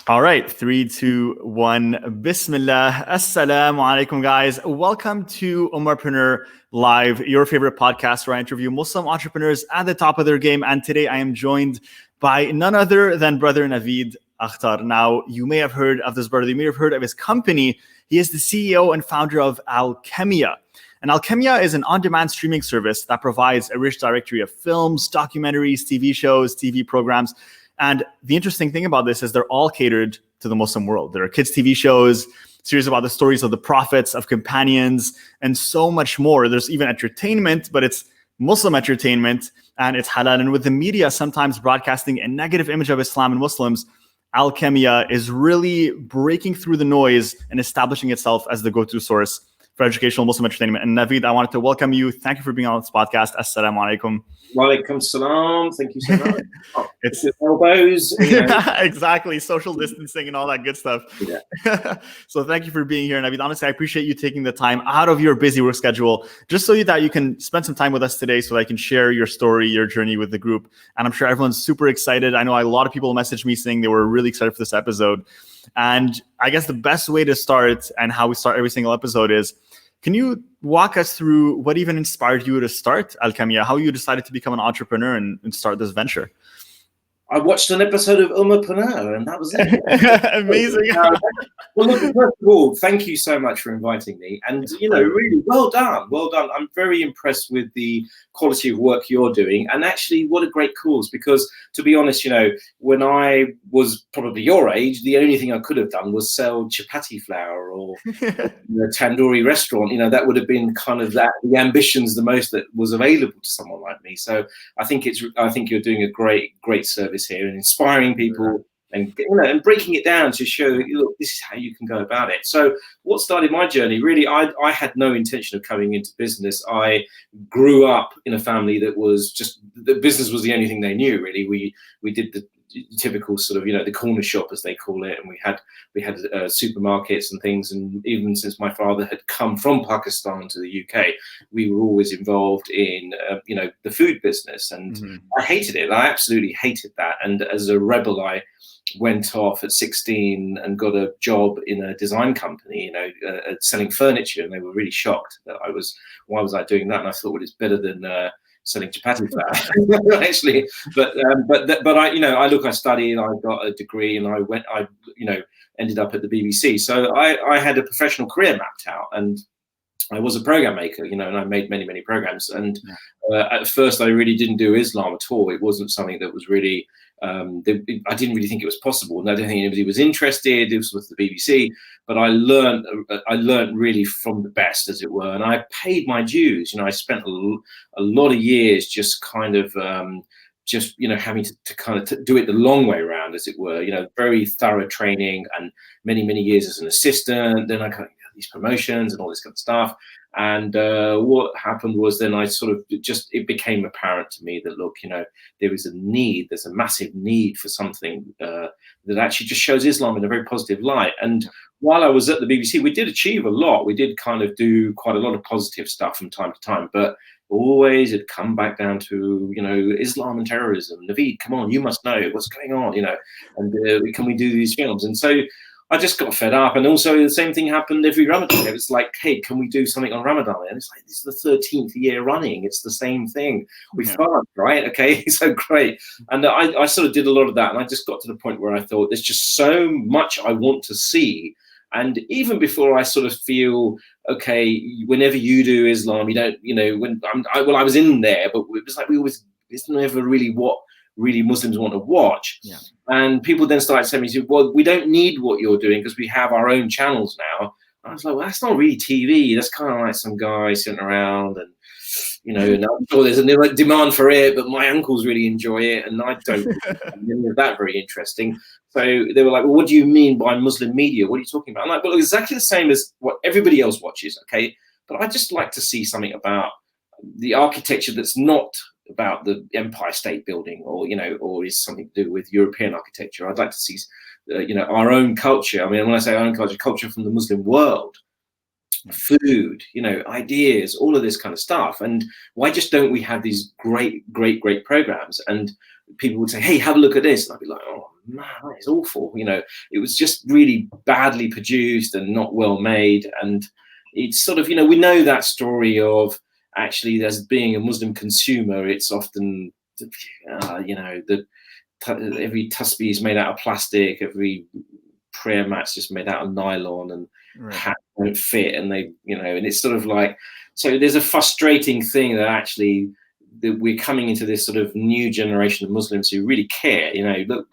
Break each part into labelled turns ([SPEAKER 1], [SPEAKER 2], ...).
[SPEAKER 1] All right, 3, 2, 1. Bismillah. Assalamu alaikum, guys. Welcome to Ummahpreneur Live, your favorite podcast where I interview Muslim entrepreneurs at the top of their game. And today I am joined by none other than brother Navid Akhtar. Now, you may have heard of this brother. You may have heard of his company. He is the CEO and founder of Alchemiya. And Alchemiya is an on-demand streaming service that provides a rich directory of films, documentaries, TV shows, TV programs. And the interesting thing about this is they're all catered to the Muslim world. There are kids' TV shows, series about the stories of the prophets, of companions, and so much more. There's even entertainment, but it's Muslim entertainment, and it's halal. And with the media sometimes broadcasting a negative image of Islam and Muslims, Alchemiya is really breaking through the noise and establishing itself as the go-to source for educational Muslim entertainment. And Navid, I wanted to welcome you. Thank you for being on this podcast. Assalamu alaikum.
[SPEAKER 2] Wa alaikum salam. Thank you so much. It's elbows.
[SPEAKER 1] Exactly. Social distancing and all that good stuff.
[SPEAKER 2] Yeah.
[SPEAKER 1] So thank you for being here, Navid. Honestly, I appreciate you taking the time out of your busy work schedule just so that you can spend some time with us today so that I can share your story, your journey with the group. And I'm sure everyone's super excited. I know a lot of people messaged me saying they were really excited for this episode. And I guess the best way to start and how we start every single episode is, can you walk us through what even inspired you to start Alchemiya, how you decided to become an entrepreneur and start this venture?
[SPEAKER 2] I watched an episode of Ummahpreneur and that was it.
[SPEAKER 1] Amazing.
[SPEAKER 2] Well, look, first of all, thank you so much for inviting me. And, really well done. Well done. I'm very impressed with the quality of work you're doing. And actually, what a great cause. Because to be honest, when I was probably your age, the only thing I could have done was sell chapati flour or a tandoori restaurant. That would have been kind of the ambitions the most that was available to someone like me. So I think you're doing a great service here and inspiring people and breaking it down to show, look, this is how you can go about it. So what started my journey, really, I had no intention of coming into business. I grew up in a family that was just, the business was the only thing they knew, really. We did the typical sort of, the corner shop, as they call it. And we had supermarkets and things. And even since my father had come from Pakistan to the UK, we were always involved in, the food business. And I hated it. I absolutely hated that. And as a rebel, I went off at 16 and got a job in a design company, selling furniture. And they were really shocked that why was I doing that? And I thought, well, it's better than, selling chapati flour, actually. But I studied, I got a degree, and I ended up at the BBC. So I had a professional career mapped out, and I was a program maker, and I made many programs. And at first, I really didn't do Islam at all. It wasn't something that was really, I didn't really think it was possible. And I don't think anybody was interested. It was with the BBC. But I learned really from the best, as it were. And I paid my dues. I spent a lot of years just kind of, having to kind of do it the long way around, as it were, very thorough training and many years as an assistant. Then I kind of got these promotions and all this kind of stuff. And what happened was then I sort of it became apparent to me that, look, there is there's a massive need for something that actually just shows Islam in a very positive light. And while I was at the BBC, we did achieve a lot. We did kind of do quite a lot of positive stuff from time to time, but always it come back down to, Islam and terrorism. Navid, come on, you must know what's going on, and can we do these films? And so I just got fed up. And also the same thing happened every Ramadan. It was like, hey, can we do something on Ramadan? And it's like, this is the 13th year running. It's the same thing. We fast, right? Okay, so great. And I sort of did a lot of that. And I just got to the point where I thought, there's just so much I want to see. And even before I sort of feel, okay, whenever you do Islam, you don't, I was in there, but it was like it's never really what really Muslims want to watch. Yeah. And people then started saying to me, well, we don't need what you're doing because we have our own channels now. And I was like, well, that's not really TV. That's kind of like some guy sitting around and, and I'm sure there's a demand for it, but my uncles really enjoy it. And I don't find any of that very interesting. So they were like, well, what do you mean by Muslim media? What are you talking about? I'm like, well, exactly the same as what everybody else watches. Okay. But I just like to see something about the architecture that's not about the Empire State Building or is something to do with European architecture. I'd like to see, our own culture. I mean, when I say our own culture from the Muslim world, food, ideas, all of this kind of stuff. And why just don't we have these great programs? And people would say, hey, have a look at this. And I'd be like, oh man, that is awful. You know, it was just really badly produced and not well made. And it's sort of, you know, we know that story of actually as being a Muslim consumer, it's often, you know, every tasbih is made out of plastic, every prayer mat's just made out of nylon, and hats don't fit, and they, you know, and it's sort of like, so there's a frustrating thing that actually that we're coming into this sort of new generation of Muslims who really care. You know, look,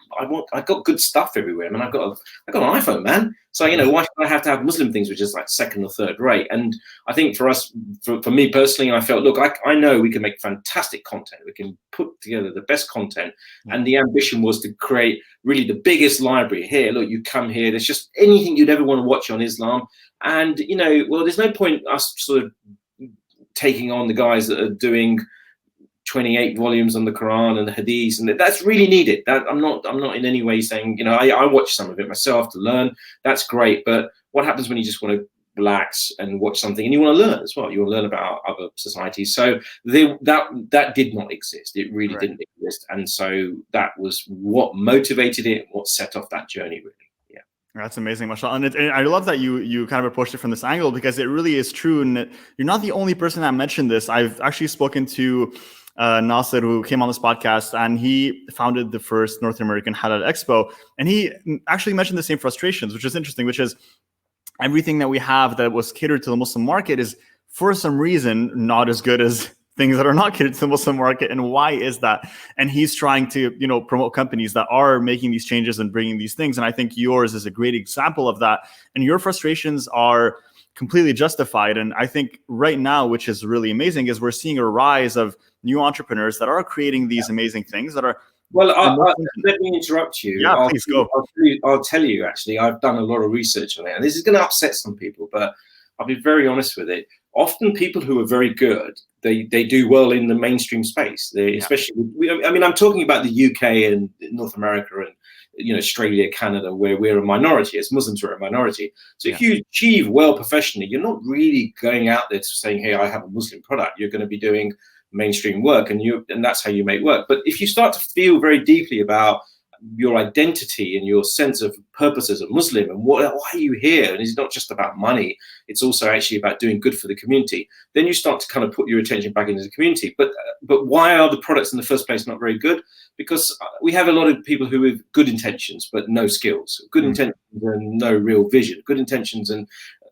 [SPEAKER 2] I've got good stuff everywhere. I mean, I've got an iPhone, man. So, you know, why should I have to have Muslim things which is like second or third rate? And I think for us, for me personally, I felt, look, I know we can make fantastic content. We can put together the best content. And the ambition was to create really the biggest library here. Look, you come here, there's just anything you'd ever want to watch on Islam. And, you know, well, there's no point us sort of taking on the guys that are doing 28 volumes on the Quran and the Hadith, and that's really needed. That I'm not in any way saying, you know, I watch some of it myself to learn. That's great, but what happens when you just want to relax and watch something and you want to learn as well? You want to learn about other societies. So that did not exist. It really didn't exist, and so that was what motivated it, what set off that journey, really. Yeah,
[SPEAKER 1] that's amazing, mashallah. And I love that you kind of approached it from this angle, because it really is true, and you're not the only person that mentioned this. I've actually spoken to Nasser, who came on this podcast, and he founded the first North American Halal Expo. And he actually mentioned the same frustrations, which is interesting, which is everything that we have that was catered to the Muslim market is for some reason not as good as things that are not catered to the Muslim market. And why is that? And he's trying to, you know, promote companies that are making these changes and bringing these things. And I think yours is a great example of that. And your frustrations are completely justified. And I think right now, which is really amazing, is we're seeing a rise of new entrepreneurs that are creating these amazing things that are.
[SPEAKER 2] Well, let me interrupt you.
[SPEAKER 1] Yeah, please go.
[SPEAKER 2] I'll tell you, actually, I've done a lot of research on it, and this is going to upset some people, but I'll be very honest with it. Often people who are very good, they do well in the mainstream space. Especially, I mean, I'm talking about the UK and North America and, you know, Australia, Canada, where we're a minority, as Muslims are a minority. So if you achieve well professionally, you're not really going out there to saying, hey, I have a Muslim product. You're going to be doing mainstream work, and that's how you make work. But if you start to feel very deeply about your identity and your sense of purpose as a Muslim, and why are you here, and it's not just about money, it's also actually about doing good for the community, then you start to kind of put your attention back into the community. But why are the products in the first place not very good? Because we have a lot of people who have good intentions but no skills, good intentions and no real vision, good intentions and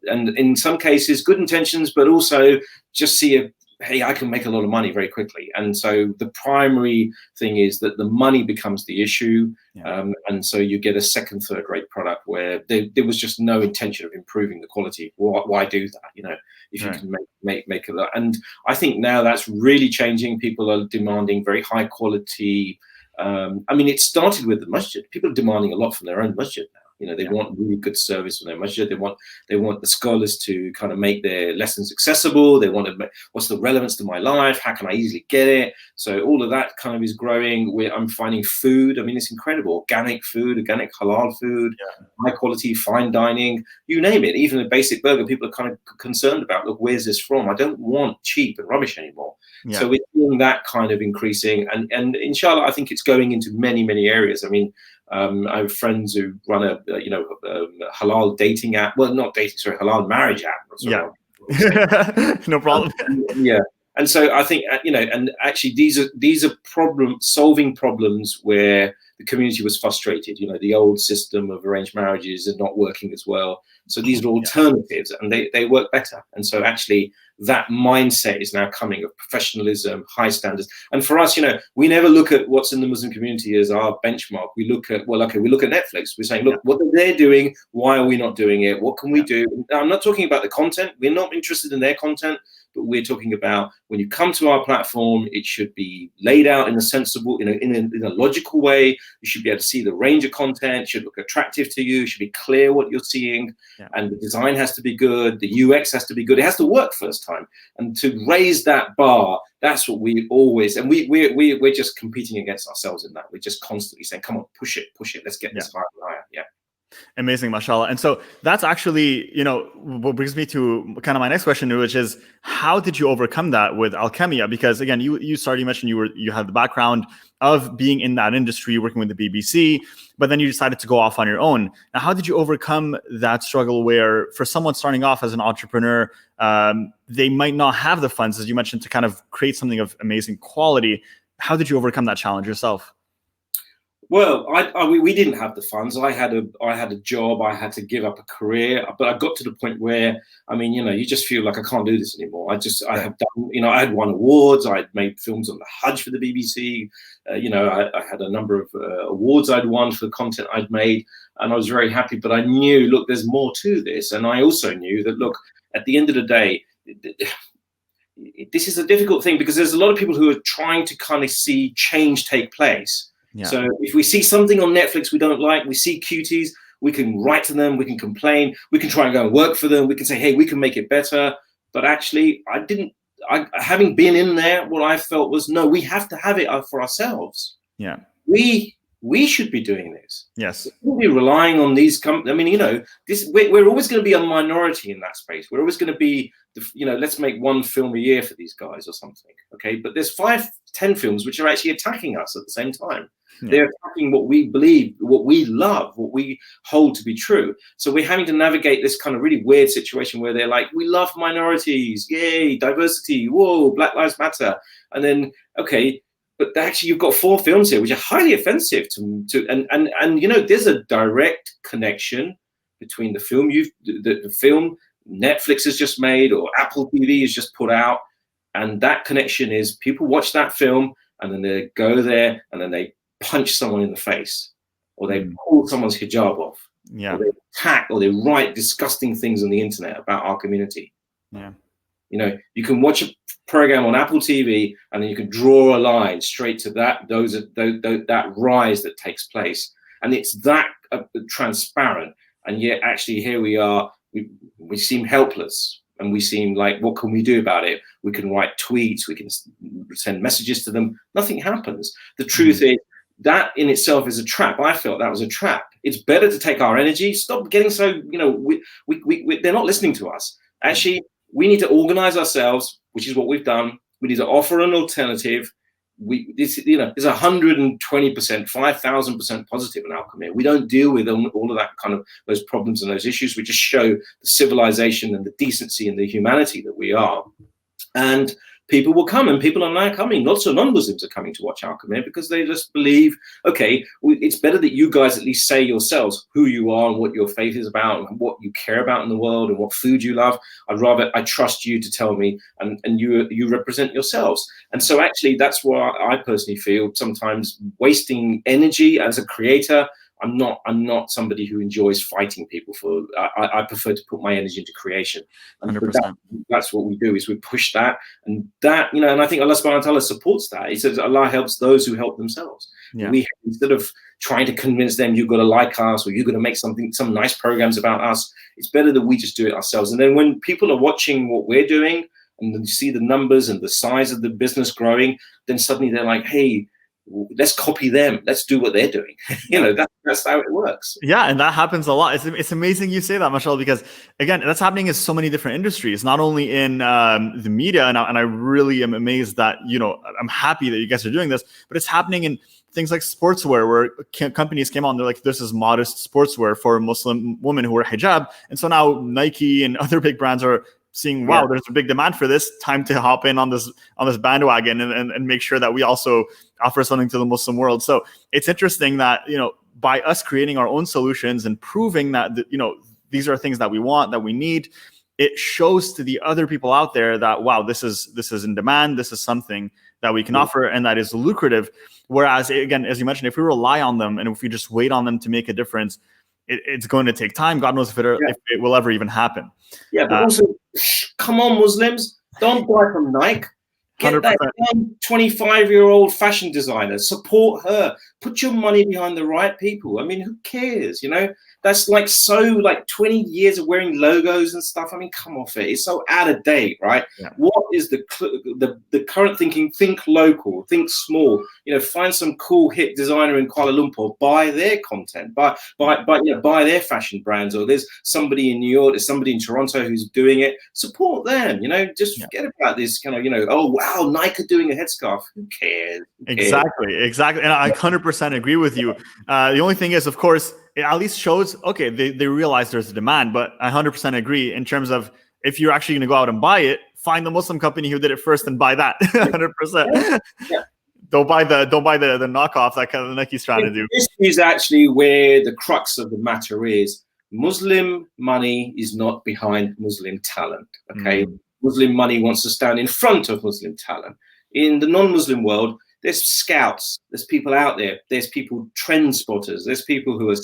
[SPEAKER 2] in some cases good intentions, but also just see hey, I can make a lot of money very quickly. And so the primary thing is that the money becomes the issue. And so you get a second, third rate product where there was just no intention of improving the quality. Why do that? You know, if you can make it. And I think now that's really changing. People are demanding very high quality. I mean, it started with the masjid. People are demanding a lot from their own masjid now. You know, they want really good service from their masjid. They want the scholars to kind of make their lessons accessible. They want to make, what's the relevance to my life? How can I easily get it? So all of that kind of is growing. I'm finding food. I mean, it's incredible. Organic food, organic halal food, high quality, fine dining, you name it. Even a basic burger, people are kind of concerned about, look, where's this from? I don't want cheap and rubbish anymore. So we're seeing that kind of increasing. And inshallah, I think it's going into many, many areas. I mean, I have friends who run a halal dating app. Well, not dating, sorry, halal marriage app.
[SPEAKER 1] No problem.
[SPEAKER 2] And so I think, you know, and actually these are solving problems where the community was frustrated. You know, the old system of arranged marriages is not working as well. So these are alternatives, and they work better. And so actually that mindset is now coming of professionalism, high standards. And for us, you know, we never look at what's in the Muslim community as our benchmark. We look at, well, okay, we look at Netflix. We're saying, look, what they're doing, why are we not doing it? What can we do? Now, I'm not talking about the content. We're not interested in their content. But we're talking about when you come to our platform, it should be laid out in a sensible, in a logical way. You should be able to see the range of content. It should look attractive to you. It should be clear what you're seeing. And the design has to be good. The UX has to be good. It has to work first time. And to raise that bar, that's what we always, and we're just competing against ourselves in that. We're just constantly saying, come on, push it. Let's get this higher and higher.
[SPEAKER 1] Amazing, mashallah. And so that's actually, what brings me to kind of my next question, which is, how did you overcome that with Alchemiya? Because again, you mentioned you had the background of being in that industry, working with the BBC, but then you decided to go off on your own. Now, how did you overcome that struggle where for someone starting off as an entrepreneur, they might not have the funds, as you mentioned, to kind of create something of amazing quality? How did you overcome that challenge yourself?
[SPEAKER 2] Well, we didn't have the funds. I had a job. I had to give up a career, but I got to the point where, you just feel like I can't do this anymore. I have done, I had won awards. I'd made films on the Hajj for the BBC. I had a number of awards I'd won for the content I'd made, and I was very happy. But I knew, look, there's more to this, and I also knew that, look, at the end of the day, this is a difficult thing because there's a lot of people who are trying to kind of see change take place. Yeah. So if we see something on Netflix we don't like, we see cuties, we can write to them, we can complain, we can try and go and work for them, we can say, hey, we can make it better. But actually, having been in there, what I felt was, no, we have to have it for ourselves. Yeah. We should be doing this.
[SPEAKER 1] Yes.
[SPEAKER 2] We'll be relying on these companies. We're always going to be a minority in that space. We're always going to be, let's make one film a year for these guys or something. Okay. But there's 5-10 films which are actually attacking us at the same time. Yeah. They're attacking what we believe, what we love, what we hold to be true. So we're having to navigate this kind of really weird situation where they're like, we love minorities. Yay, diversity. Whoa, Black Lives Matter. And then, okay, but actually, you've got 4 films here which are highly offensive and there's a direct connection between the film the film Netflix has just made or Apple TV has just put out, and that connection is people watch that film and then they go there and then they punch someone in the face, or they pull someone's hijab off, or they attack, or they write disgusting things on the internet about our community.
[SPEAKER 1] Yeah.
[SPEAKER 2] You can watch a program on Apple TV, and then you can draw a line straight to that rise that takes place, and it's that transparent. And yet, actually, here we are. We seem helpless, and we seem like, what can we do about it? We can write tweets, we can send messages to them. Nothing happens. The truth is that in itself is a trap. I felt that was a trap. It's better to take our energy. Stop getting so. They're not listening to us. Actually, we need to organize ourselves, which is what we've done. We need to offer an alternative. There's 120%, 5,000% positive in Alchemiya. We don't deal with all of that kind of those problems and those issues. We just show the civilization and the decency and the humanity that we are. And people will come, and people are now coming. Lots of non-Muslims are coming to watch Alchemiya because they just believe, okay, it's better that you guys at least say yourselves who you are and what your faith is about and what you care about in the world and what food you love. I trust you to tell me, and you represent yourselves. And so actually that's why I personally feel sometimes wasting energy as a creator. I'm not somebody who enjoys fighting people for. I prefer to put my energy into creation, and
[SPEAKER 1] 100%.
[SPEAKER 2] That's what we do. Is we push that, and that and I think Allah Subhanahu wa Taala supports that. He says Allah helps those who help themselves. Yeah. We, instead of trying to convince them you've got to like us or you've got to make some nice programs about us, it's better that we just do it ourselves. And then when people are watching what we're doing and then you see the numbers and the size of the business growing, then suddenly they're like, hey, let's copy them. Let's do what they're doing. That's how it works.
[SPEAKER 1] Yeah, and that happens a lot. It's amazing you say that, mashallah, because again, that's happening in so many different industries, not only in the media. And I really am amazed that, I'm happy that you guys are doing this, but it's happening in things like sportswear, where companies came on, they're like, this is modest sportswear for Muslim women who wear hijab. And so now Nike and other big brands are seeing, wow, there's a big demand for this. Time to hop in on this bandwagon and make sure that we also offer something to the Muslim world. So it's interesting that, by us creating our own solutions and proving that, these are things that we want, that we need, it shows to the other people out there that, wow, this is in demand. This is something that we can offer and that is lucrative. Whereas, again, as you mentioned, if we rely on them and if we just wait on them to make a difference, it's going to take time. God knows if it will ever even happen.
[SPEAKER 2] Yeah, but also, come on, Muslims, don't buy from Nike. Get 100%. That young 25-year-old fashion designer. Support her. Put your money behind the right people. I mean, who cares? You know, that's like so like 20 years of wearing logos and stuff. I mean, come off it. It's so out of date, right?
[SPEAKER 1] Yeah.
[SPEAKER 2] What is the current thinking? Think local, think small. You know, find some cool hip designer in Kuala Lumpur, buy their content, buy their fashion brands, or there's somebody in New York, there's somebody in Toronto who's doing it. Support them. You know, just forget about this kind of, you know, oh wow, Nike are doing a headscarf. Who cares?
[SPEAKER 1] Exactly. And I 100% agree with you. The only thing is, of course, it at least shows, okay, they realize there's a demand, but I 100% agree in terms of if you're actually going to go out and buy it, find the Muslim company who did it first and buy that 100%.
[SPEAKER 2] Yeah.
[SPEAKER 1] Don't buy the knockoff that kind of Nike's trying to do.
[SPEAKER 2] This is actually where the crux of the matter is. Muslim money is not behind Muslim talent. Okay. Muslim money wants to stand in front of Muslim talent. In the non-Muslim world, there's scouts, there's people out there, there's people, trend spotters, there's people who are,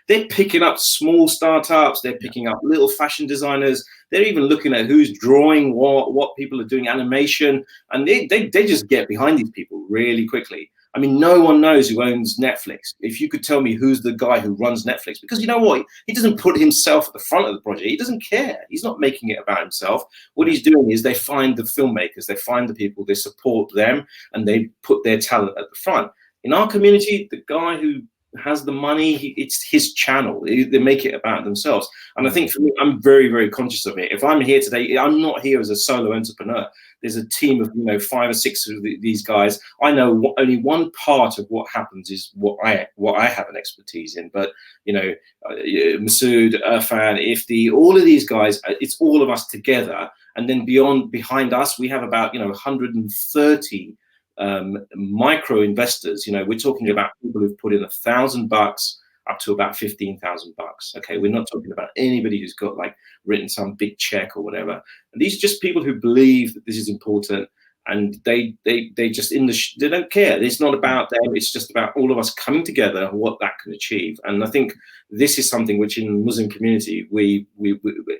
[SPEAKER 2] they're picking up small startups, they're picking up little fashion designers, they're even looking at who's drawing what people are doing animation, and they just get behind these people really quickly. I mean, no one knows who owns Netflix. If you could tell me who's the guy who runs Netflix, because you know what? He doesn't put himself at the front of the project. He doesn't care. He's not making it about himself. What he's doing is they find the filmmakers, they find the people, they support them, and they put their talent at the front. In our community, the guy who has the money, it's his channel. They make it about themselves. And I think for me, I'm very, very conscious of it. If I'm here today, I'm not here as a solo entrepreneur. There's a team of 5 or 6 of these guys. I know only one part of what happens is what I have an expertise in. But Masood, Irfan, Ifti, all of these guys, it's all of us together. And then behind us, we have about 130 micro investors. We're talking about people who've put in $1,000 up to about $15,000. Okay, we're not talking about anybody who's got written some big check or whatever. And these are just people who believe that this is important, and they just they don't care. It's not about them. It's just about all of us coming together and what that can achieve. And I think this is something which in the Muslim community we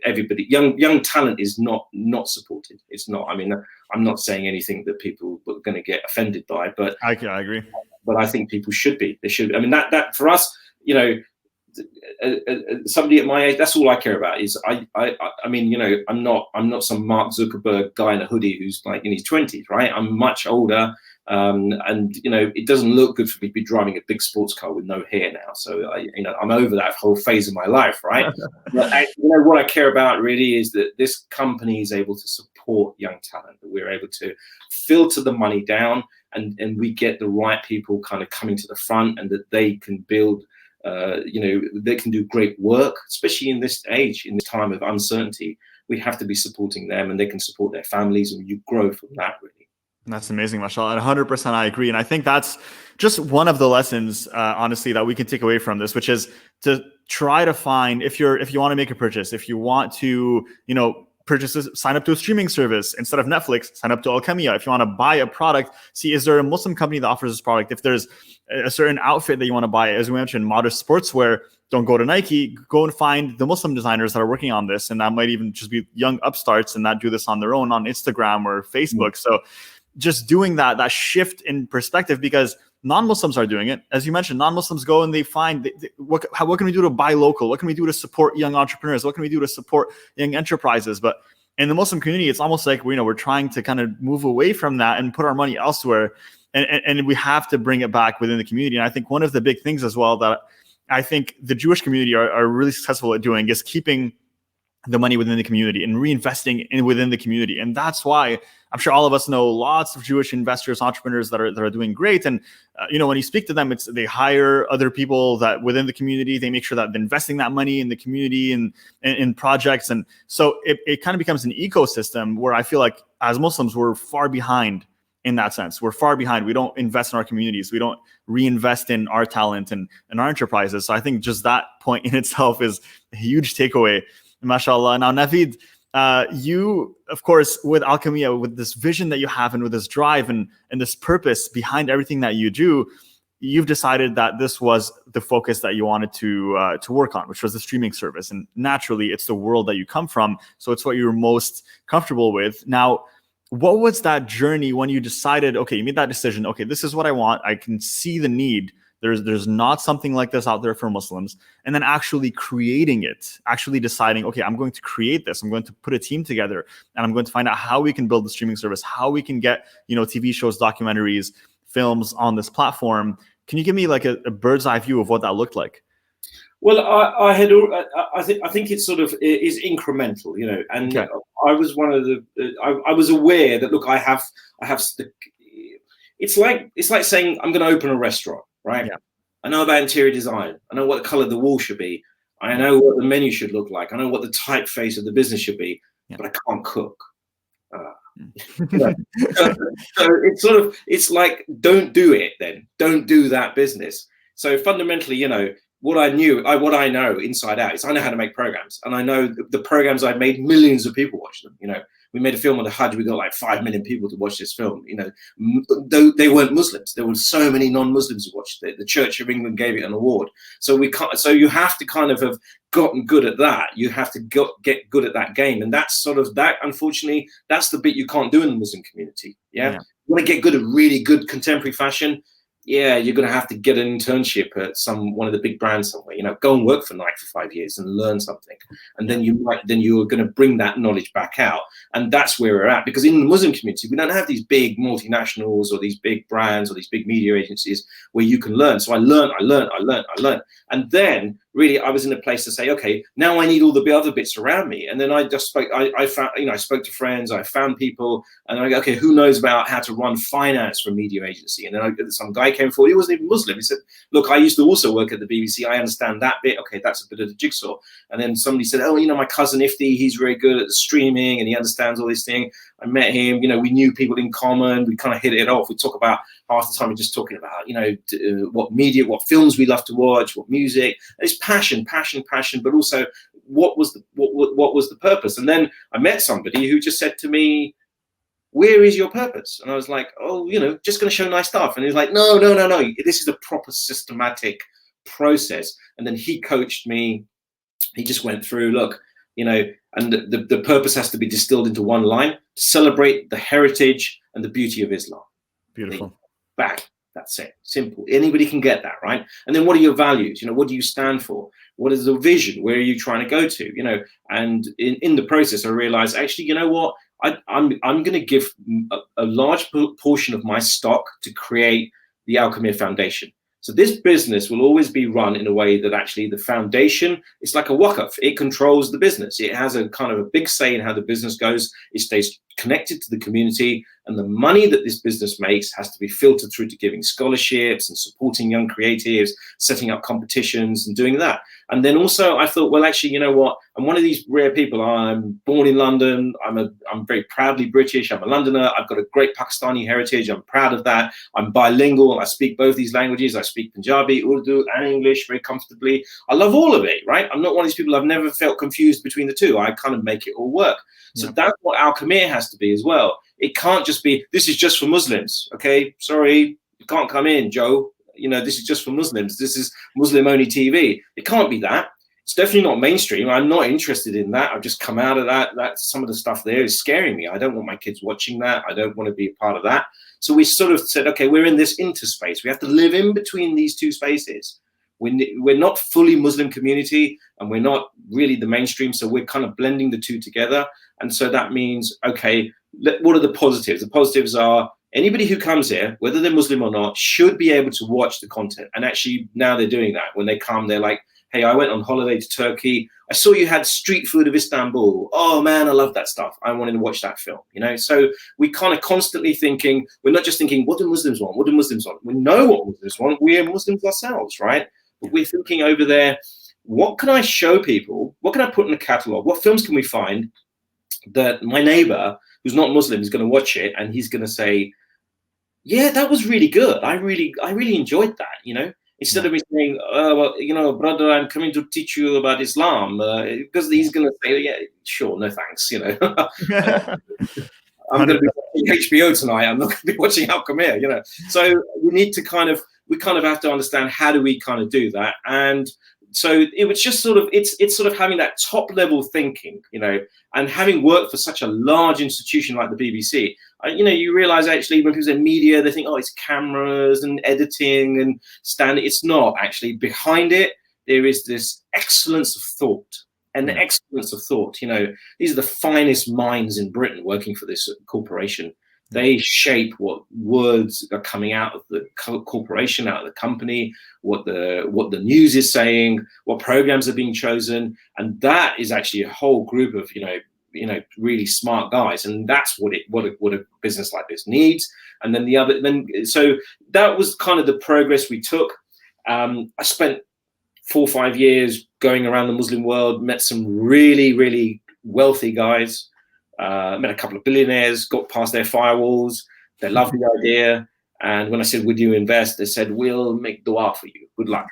[SPEAKER 2] everybody, young talent is not supported. It's not. I mean, I'm not saying anything that people are going to get offended by, but I
[SPEAKER 1] agree.
[SPEAKER 2] But I think people should be. They should. I mean, that for us, somebody at my age, that's all I care about. Is I mean, I'm not some Mark Zuckerberg guy in a hoodie who's in his 20s, right? I'm much older, and it doesn't look good for me to be driving a big sports car with no hair now. So I'm over that whole phase of my life, right? But what I care about really is that this company is able to support young talent, that we're able to filter the money down, and we get the right people kind of coming to the front, and that they can build. They can do great work, especially in this age, in this time of uncertainty. We have to be supporting them, and they can support their families, and you grow from that, really.
[SPEAKER 1] That's amazing, mashallah. 100% I agree. And I think that's just one of the lessons, honestly, that we can take away from this, which is to try to find, if you want to make a purchase, if you want to, purchases, sign up to a streaming service instead of Netflix, sign up to Alchemiya. If you want to buy a product, see, is there a Muslim company that offers this product? If there's a certain outfit that you want to buy, as we mentioned, modest sportswear, don't go to Nike, go and find the Muslim designers that are working on this. And that might even just be young upstarts and that do this on their own on Instagram or Facebook. So just doing that shift in perspective, because non-Muslims are doing it. As you mentioned, non-Muslims go and they find what can we do to buy local? What can we do to support young entrepreneurs? What can we do to support young enterprises? But in the Muslim community, it's almost like we're trying to kind of move away from that and put our money elsewhere. And we have to bring it back within the community. And I think one of the big things as well that I think the Jewish community are really successful at doing is keeping the money within the community and reinvesting within the community. And that's why I'm sure all of us know lots of Jewish investors, entrepreneurs that are doing great. And, when you speak to them, they hire other people that within the community, they make sure that they're investing that money in the community and in projects. And so it kind of becomes an ecosystem where I feel like as Muslims, we're far behind in that sense. We're far behind. We don't invest in our communities. We don't reinvest in our talent and our enterprises. So I think just that point in itself is a huge takeaway. MashaAllah. Now, Navid, you, of course, with Alchemiya, with this vision that you have and with this drive and this purpose behind everything that you do, you've decided that this was the focus that you wanted to work on, which was the streaming service. And naturally, it's the world that you come from. So it's what you're most comfortable with. Now, what was that journey when you decided, okay, you made that decision, okay, this is what I want. I can see the need there's not something like this out there for Muslims, and then actually creating it, actually deciding, okay, I'm going to create this, I'm going to put a team together, and I'm going to find out how we can build the streaming service, how we can get, TV shows, documentaries, films on this platform. Can you give me like a bird's eye view of what that looked like?
[SPEAKER 2] Well, I think it sort of is incremental, and okay. I was one of the, I was aware that, look, I have it's like saying I'm going to open a restaurant, right? Yeah. I know about interior design. I know what the color of the wall should be. I know what the menu should look like. I know what the typeface of the business should be, but I can't cook. So it's like, don't do it then. Don't do that business. So fundamentally, what I know inside out is I know how to make programs, and I know the programs I've made, millions of people watch them. We made a film on the Hajj. We got like 5 million people to watch this film. Though they weren't Muslims, there were so many non-Muslims who watched it. The Church of England gave it an award. So you have to kind of have gotten good at that. You have to get good at that game, and that's sort of that. Unfortunately, that's the bit you can't do in the Muslim community. Yeah. You want to get good at really good contemporary fashion. Yeah, you're going to have to get an internship at one of the big brands somewhere. Go and work for Nike for 5 years and learn something, and then you're going to bring that knowledge back out. And that's where we're at, because in the Muslim community, we don't have these big multinationals or these big brands or these big media agencies where you can learn. So I learned, and then really I was in a place to say, okay, now I need all the other bits around me. And then I just spoke. I found, I spoke to friends. I found people, and I go, okay, who knows about how to run finance for a media agency? And then some guy came forward. He wasn't even Muslim. He said, look, I used to also work at the BBC. I understand that bit. Okay, that's a bit of the jigsaw. And then somebody said, oh, my cousin Ifti, he's very good at streaming and he understands all these things. I met him. We knew people in common. We kind of hit it off. We talk about half the time we're just talking about, what media, what films we love to watch, what music. And it's passion, but also what was the purpose? And then I met somebody who just said to me, where is your purpose? And I was like, oh, just going to show nice stuff. And he was like, no. This is a proper systematic process. And then he coached me. He just went through, look, and the purpose has to be distilled into one line: celebrate the heritage and the beauty of Islam.
[SPEAKER 1] Beautiful.
[SPEAKER 2] Back. That's it. Simple. Anybody can get that, right? And then what are your values? What do you stand for? What is the vision? Where are you trying to go to? And in the process, I realized, actually, you know what? I'm going to give a large portion of my stock to create the Alchemiya Foundation. So this business will always be run in a way that actually the foundation is like a waqf. It controls the business. It has a kind of a big say in how the business goes. It stays connected to the community, and the money that this business makes has to be filtered through to giving scholarships and supporting young creatives, setting up competitions and doing that. And then also I thought, well, actually, you know what? I'm one of these rare people. I'm born in London. I'm very proudly British. I'm a Londoner. I've got a great Pakistani heritage. I'm proud of that. I'm bilingual. I speak both these languages. I speak Punjabi, Urdu, and English very comfortably. I love all of it, right? I'm not one of these people. I've never felt confused between the two. I kind of make it all work. So that's what Alchemiya has to be as well. It can't just be, this is just for Muslims. Okay, sorry, you can't come in, Joe. This is just for Muslims. This is Muslim-only TV. It can't be that. It's definitely not mainstream. I'm not interested in that. I've just come out of that. Some of the stuff there is scaring me. I don't want my kids watching that. I don't want to be a part of that. So we sort of said, okay, we're in this interspace. We have to live in between these two spaces. We're not fully Muslim community, and we're not really the mainstream. So we're kind of blending the two together. And so that means, okay, what are the positives? The positives are anybody who comes here, whether they're Muslim or not, should be able to watch the content. And actually now they're doing that. When they come, they're like, hey, I went on holiday to Turkey. I saw you had street food of Istanbul. Oh man, I love that stuff. I wanted to watch that film, So we kind of constantly thinking, we're not just thinking, what do Muslims want? What do Muslims want? We know what Muslims want. We're Muslims ourselves, right? But we're thinking over there, what can I show people? What can I put in the catalog? What films can we find that my neighbor who's not Muslim is going to watch it and he's going to say, yeah, that was really good. I really enjoyed that, Instead of me saying, well, brother, I'm coming to teach you about Islam, because he's going to say, yeah, sure, no thanks, I'm going to be watching HBO tonight. I'm not going to be watching Alchemiya, So we need to we kind of have to understand, how do we kind of do that? And so it was just sort of, it's sort of having that top level thinking, and having worked for such a large institution like the BBC, you realize actually when people say media, they think, oh, it's cameras and editing and standing. It's not actually. Behind it, there is this excellence of thought. And the excellence of thought, these are the finest minds in Britain working for this corporation. They shape what words are coming out of the corporation, out of the company, what the news is saying, what programs are being chosen, and that is actually a whole group of really smart guys, and that's what a business like this needs. And then so that was kind of the progress we took. I spent 4 or 5 years going around the Muslim world, met some really, really wealthy guys. Met a couple of billionaires, got past their firewalls. They loved the idea. And when I said, would you invest? They said, we'll make dua for you. Good luck.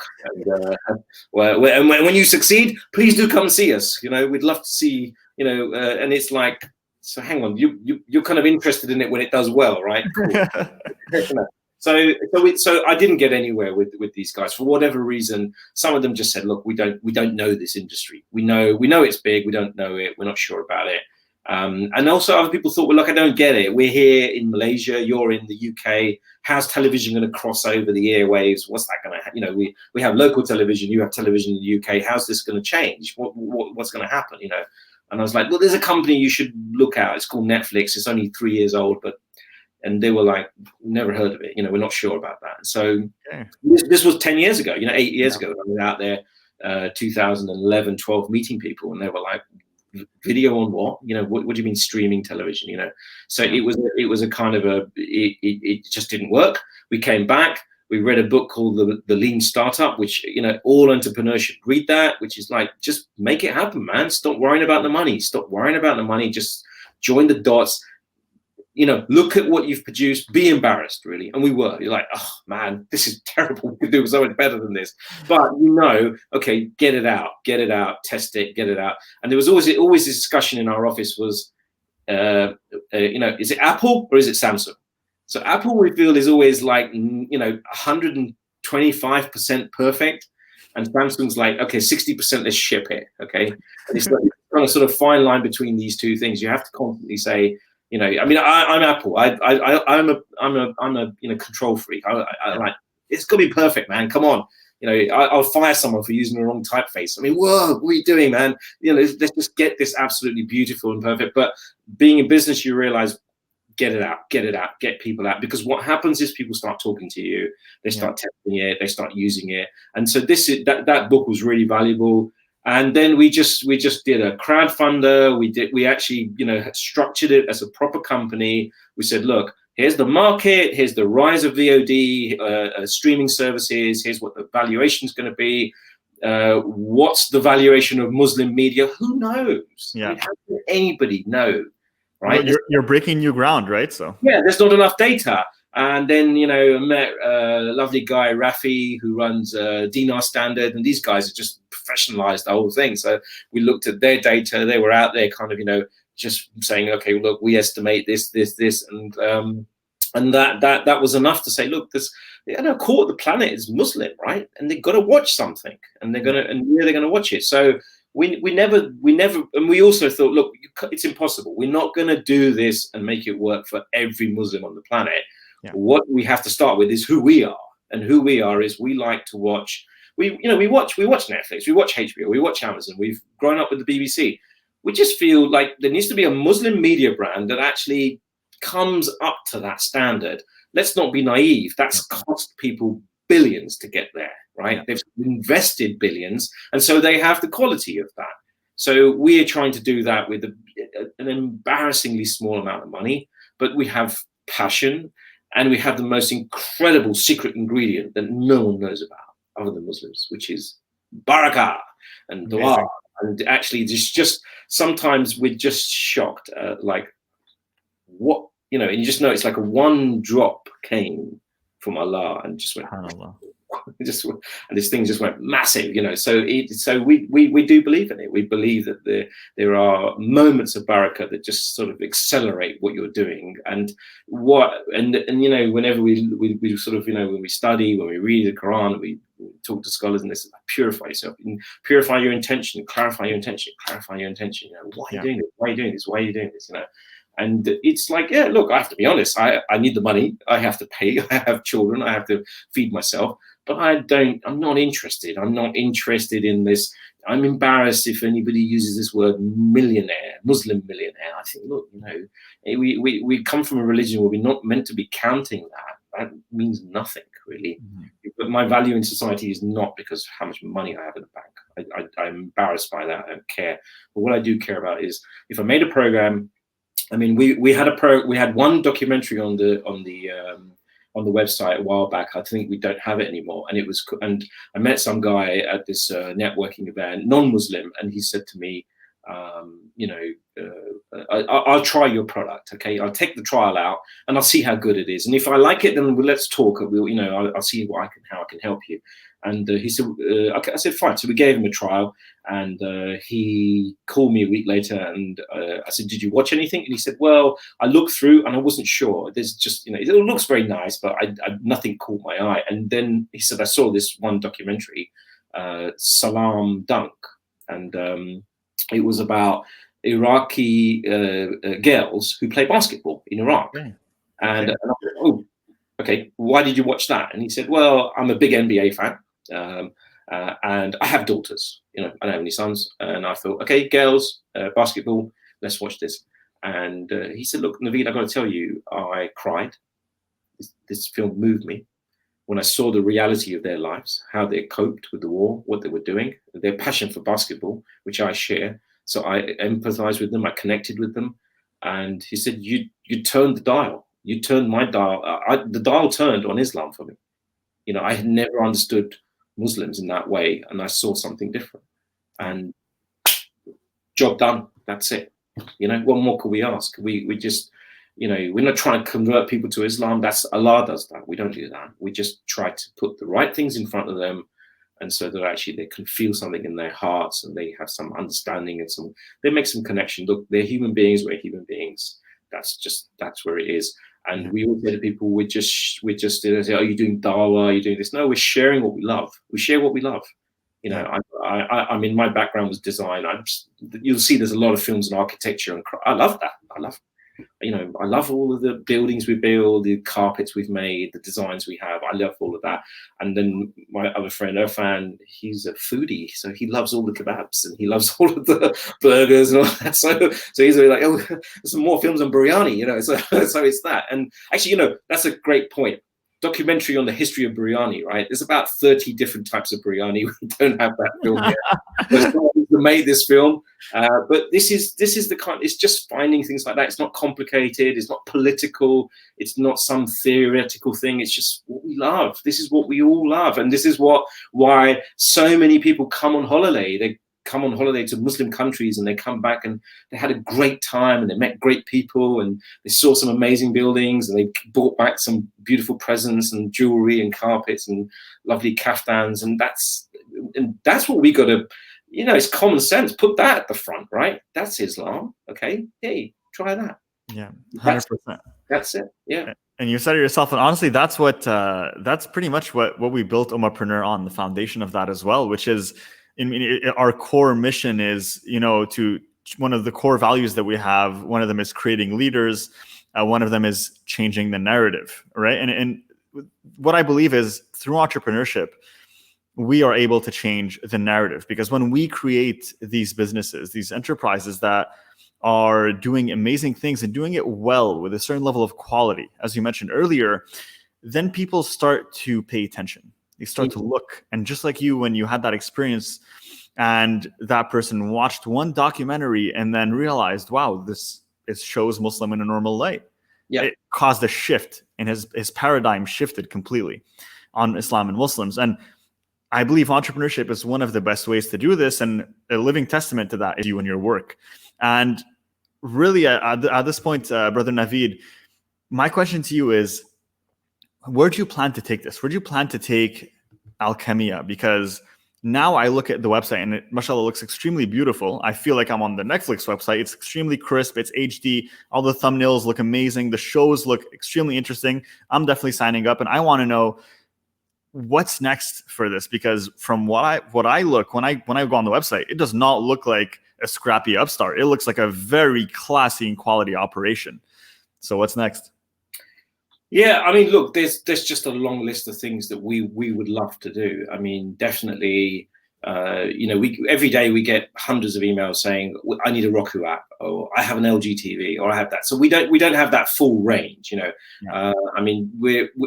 [SPEAKER 2] And when you succeed, please do come see us. We'd love to see, and it's like, so hang on, you're kind of interested in it when it does well, right? Cool. So I didn't get anywhere with these guys for whatever reason. Some of them just said, look, we don't know this industry. We know it's big. We don't know it. We're not sure about it. And also other people thought, well, look, I don't get it. We're here in Malaysia. You're in the UK. How's television going to cross over the airwaves? What's that going to happen? We have local television. You have television in the UK. How's this going to change? What's going to happen? And I was like, well, there's a company you should look at. It's called Netflix. It's only 3 years old, and they were like, never heard of it. We're not sure about that. So this was 10 years ago, 8 years ago. I was out there, 2011, 12, meeting people, and they were like, video on what? What do you mean streaming television? So it was a kind of it just didn't work. We came back. We read a book called the Lean Startup, which all entrepreneurs should read that. Which is like, just make it happen, man. Stop worrying about the money. Stop worrying about the money. Just join the dots. Look at what you've produced, be embarrassed, really. And we were. You're like, oh, man, this is terrible. We could do so much better than this. But, okay, get it out, test it, get it out. And there was always this discussion in our office was, is it Apple or is it Samsung? So Apple, we feel, is always like, 125% perfect. And Samsung's like, okay, 60%, let's ship it, okay? And it's like kind of sort of fine line between these two things. You have to constantly say, I'm Apple. I'm a control freak. I like, it's got to be perfect, man. Come on. I'll fire someone for using the wrong typeface. Whoa, what are you doing, man? Let's just get this absolutely beautiful and perfect. But being in business, you realize, get it out, get people out. Because what happens is people start talking to you. They start testing it. They start using it. And so that book was really valuable. And then we just did a crowdfunder. We actually, structured it as a proper company. We said, look, here's the market. Here's the rise of VOD, streaming services. Here's what the valuation is going to be. What's the valuation of Muslim media? Who knows?
[SPEAKER 1] Yeah.
[SPEAKER 2] How can anybody know? Right.
[SPEAKER 1] Well, you're breaking new ground, right? So
[SPEAKER 2] there's not enough data. And then, I met a lovely guy, Rafi, who runs Dinar Standard, and these guys have just professionalized the whole thing. So we looked at their data. They were out there kind of, just saying, okay, look, we estimate this, and that was enough to say, look, this, a quarter of the planet is Muslim, right? And they've got to watch something, and where they're going to watch it. So we never, and we also thought, look, it's impossible. We're not going to do this and make it work for every Muslim on the planet. Yeah. What we have to start with is who we are, and who we are is we like to watch. We watch Netflix, we watch HBO, we watch Amazon. We've grown up with the BBC. We just feel like there needs to be a Muslim media brand that actually comes up to that standard. Let's not be naive. That's cost people billions to get there, right? Yeah. They've invested billions, and so they have the quality of that. So we're trying to do that with an embarrassingly small amount of money, but we have passion. And we have the most incredible secret ingredient that no one knows about other than Muslims, which is barakah and dua. Amazing. And actually, just sometimes we're just shocked, like what, and you just know it's like a one drop came from Allah and just went, and this thing just went massive, you know. So we do believe in it. We believe that there are moments of barakah that just sort of accelerate what you're doing, and you know, whenever we sort of, you know, when we study, when we read the Quran, we talk to scholars, and this is like, purify yourself, and purify your intention, clarify your intention, clarify your intention. You know, why are you doing this? Why are you doing this? Why are you doing this? You know. And it's like, yeah, look, I have to be honest. I need the money. I have to pay. I have children. I have to feed myself. But I'm not interested. I'm not interested in this. I'm embarrassed if anybody uses this word millionaire, Muslim millionaire. I think, look, you know, we come from a religion where we're not meant to be counting that. That means nothing, really. But my value in society is not because of how much money I have in the bank. I'm embarrassed by that. I don't care. But what I do care about is if I made a program. I mean, we had one documentary on the website a while back. I think we don't have it anymore. And I met some guy at this networking event, non-Muslim, and he said to me, you know, I'll try your product. Okay, I'll take the trial out and I'll see how good it is. And if I like it, then let's talk. You know, I'll see how I can help you. And he said, okay. I said, fine. So we gave him a trial, and he called me a week later, and I said, did you watch anything? And he said, well, I looked through and I wasn't sure. There's just, you know, it looks very nice, but nothing caught my eye. And then he said, I saw this one documentary, Salam Dunk, and it was about Iraqi girls who play basketball in Iraq.
[SPEAKER 1] Okay.
[SPEAKER 2] And I thought, oh, okay, why did you watch that? And he said, well, I'm a big NBA fan. And I have daughters, you know, I don't have any sons. And I thought, okay, girls, basketball, let's watch this. And he said, look, Navid, I've got to tell you, I cried. This film moved me when I saw the reality of their lives, how they coped with the war, what they were doing, their passion for basketball, which I share. So I empathized with them, I connected with them. And he said, you turned the dial. You turned my dial. The dial turned on Islam for me. You know, I had never understood Muslims in that way, and I saw something different. And job done. That's it. You know, what more could we ask? We just, you know, we're not trying to convert people to Islam. That's Allah does that. We don't do that. We just try to put the right things in front of them, and so that actually they can feel something in their hearts, and they have some understanding, and they make some connection. Look, they're human beings. We're human beings. That's where it is. And we always say to people, we're just say, are you doing dawah? Are you doing this? No, we're sharing what we love. We share what we love. You know, I mean, my background was design. You'll see there's a lot of films and architecture, and I love that. I love all of the buildings we build, the carpets we've made, the designs we have. I love all of that. And then my other friend, Irfan, he's a foodie, so he loves all the kebabs and he loves all of the burgers and all that. So he's really like, oh, there's some more films on biryani, you know. So it's that. And actually, you know, that's a great point. Documentary on the history of biryani, right? There's about 30 different types of biryani. We don't have that film yet. But someone made this film. But this is the kind. It's just finding things like that. It's not complicated. It's not political. It's not some theoretical thing. It's just what we love. This is what we all love, and this is why so many people come on holiday. They come on holiday to Muslim countries, and they come back and they had a great time, and they met great people, and they saw some amazing buildings, and they brought back some beautiful presents and jewelry and carpets and lovely kaftans, and that's what we got to. You know, it's common sense. Put that at the front, right? That's Islam. Okay, hey, try that.
[SPEAKER 1] Yeah, 100%.
[SPEAKER 2] That's it. Yeah.
[SPEAKER 1] And you said it yourself, and honestly, that's pretty much what we built Ummahpreneur on, the foundation of that as well, which is, our core mission is, you know, to one of the core values that we have. One of them is creating leaders. One of them is changing the narrative, right? And what I believe is through entrepreneurship, we are able to change the narrative, because when we create these businesses, these enterprises that are doing amazing things and doing it well with a certain level of quality, as you mentioned earlier, then people start to pay attention. They start to look. And just like you, when you had that experience and that person watched one documentary and then realized, wow, it shows Muslim in a normal light. Yeah. It caused a shift, and his paradigm shifted completely on Islam and Muslims. And I believe entrepreneurship is one of the best ways to do this, and a living testament to that is you and your work. And really, at this point, Brother Navid, my question to you is, where do you plan to take this? Where do you plan to take Alchemiya, because now I look at the website and it, mashallah, looks extremely beautiful. I feel like I'm on the Netflix website. It's extremely crisp. It's HD. All the thumbnails look amazing. The shows look extremely interesting. I'm definitely signing up, and I want to know what's next for this, because from what I look when I go on the website, it does not look like a scrappy upstart. It looks like a very classy and quality operation. So what's next?
[SPEAKER 2] Yeah, I mean, look, there's just a long list of things that we would love to do. I mean, definitely, you know, every day we get hundreds of emails saying, I need a Roku app, or I have an LG TV, or I have that. So we don't have that full range, you know. Yeah. I mean,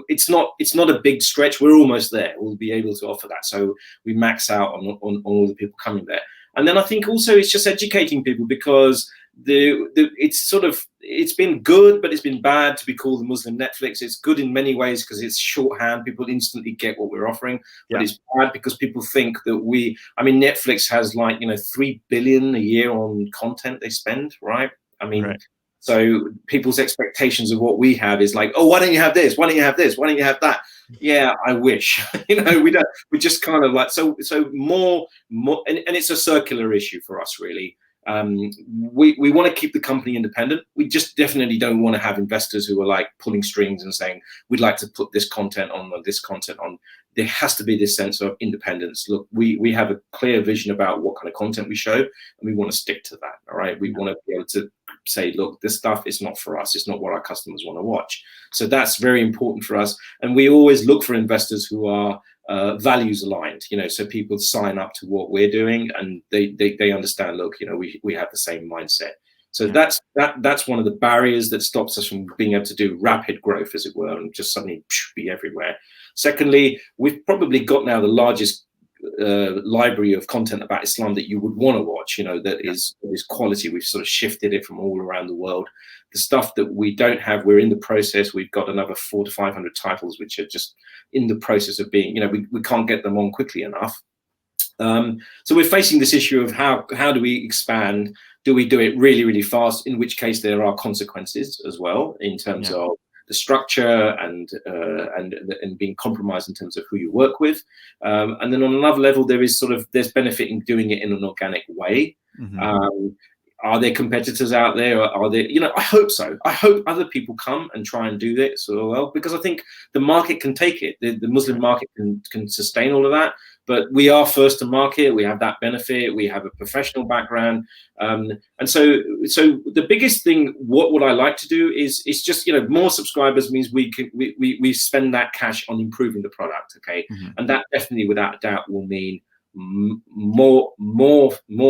[SPEAKER 2] it's not a big stretch. We're almost there. We'll be able to offer that. So we max out on all the people coming there. And then I think also it's just educating people, because it's been good, but it's been bad to be called the Muslim Netflix. It's good in many ways because it's shorthand. People instantly get what we're offering, but it's bad because people think that Netflix has, like, you know, 3 billion a year on content they spend, right? I mean, so people's expectations of what we have is like, oh, why don't you have this? Why don't you have this? Why don't you have that? Yeah, I wish. You know, we don't. We just kind of like so more, and it's a circular issue for us, really. We want to keep the company independent. We just definitely don't want to have investors who are like pulling strings and saying, we'd like to put this content on or this content on. There has to be this sense of independence. Look, we have a clear vision about what kind of content we show, and we want to stick to that. All right. We want to be able to say, look, this stuff is not for us. It's not what our customers want to watch. So that's very important for us. And we always look for investors who are values aligned, you know, so people sign up to what we're doing and they understand, look, you know, we have the same mindset. So that's one of the barriers that stops us from being able to do rapid growth, as it were, and just suddenly be everywhere. Secondly, we've probably got now the largest library of content about Islam that you would want to watch, you know, that is quality. We've sort of shifted it from all around the world. The stuff that we don't have, we're in the process. We've got another 400 to 500 titles which are just in the process of being, you know, we can't get them on quickly enough. So we're facing this issue of how do we expand? Do we do it really, really fast? In which case there are consequences as well in terms of the structure and being compromised in terms of who you work with. And then on another level, there's benefit in doing it in an organic way. Mm-hmm. Are there competitors out there? Or are there, you know, I hope so. I hope other people come and try and do this as well, because I think the market can take it. The Muslim market can sustain all of that. But we are first to market. We have that benefit. We have a professional background, and so the biggest thing. What I like to do is just, you know, more subscribers means we spend that cash on improving the product. Okay, mm-hmm. And that definitely, without a doubt, will mean more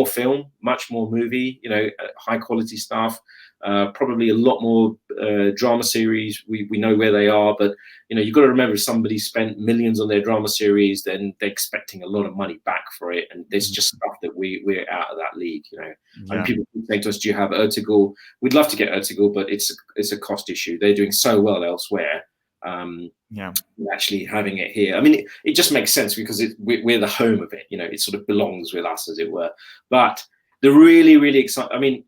[SPEAKER 2] film, much more movie. You know, high quality stuff. Probably a lot more drama series. We know where they are, but you know, you've got to remember, if somebody spent millions on their drama series, then they're expecting a lot of money back for it, and there's just stuff that we're out of that league, you know. Yeah. And people keep saying to us, "Do you have Ertugrul?" We'd love to get Ertugrul, but it's a cost issue. They're doing so well elsewhere. Actually having it here, I mean, it just makes sense because we're the home of it. You know, it sort of belongs with us, as it were. But the really, really exciting, I mean,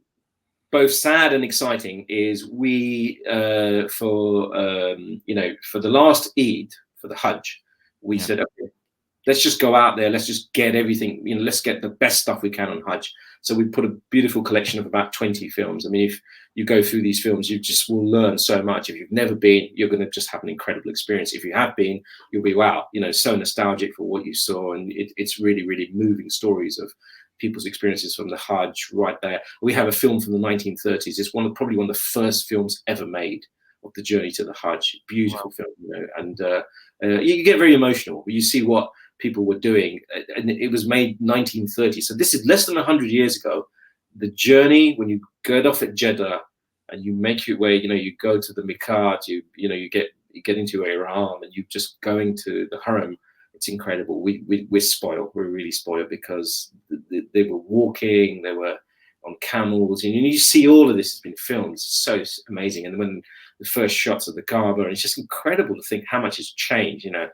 [SPEAKER 2] both sad and exciting is we for the last Eid, for the Hajj, we said, okay, let's just go out there, let's just get everything, you know, let's get the best stuff we can on Hajj. So we put a beautiful collection of about 20 films. I mean, if you go through these films, you just will learn so much. If you've never been, you're going to just have an incredible experience. If you have been, you'll be, wow, you know, so nostalgic for what you saw. And it's really, really moving stories of people's experiences from the Hajj right there. We have a film from the 1930s. It's probably one of the first films ever made of the journey to the Hajj. Beautiful film, you know, and you get very emotional. You see what people were doing, and it was made 1930. So this is less than 100 years ago. The journey, when you get off at Jeddah and you make your way, you know, you go to the Miqat, you get into Ihram, and you're just going to the Haram. It's incredible. We're spoiled. We're really spoiled because they were walking, they were on camels, and you see all of this has been filmed. It's so amazing. And when the first shots of the Kaaba, and it's just incredible to think how much has changed, you know.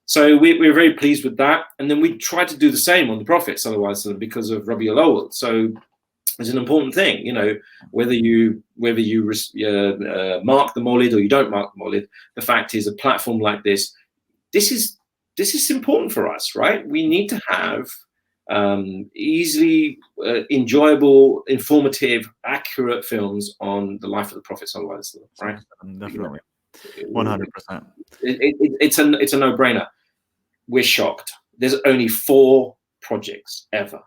[SPEAKER 2] So we're very pleased with that. And then we try to do the same on the Prophet ﷺ because of Rabi al-Awwal. So it's an important thing, you know, whether you mark the Mawlid or you don't mark the Mawlid. The fact is, a platform like this is this is important for us, right? We need to have easily enjoyable, informative, accurate films on the life of the Prophet sallallahu alaihi wasallam, right?
[SPEAKER 1] Definitely, 100%.
[SPEAKER 2] It's a no-brainer. We're shocked. There's only 4 projects ever.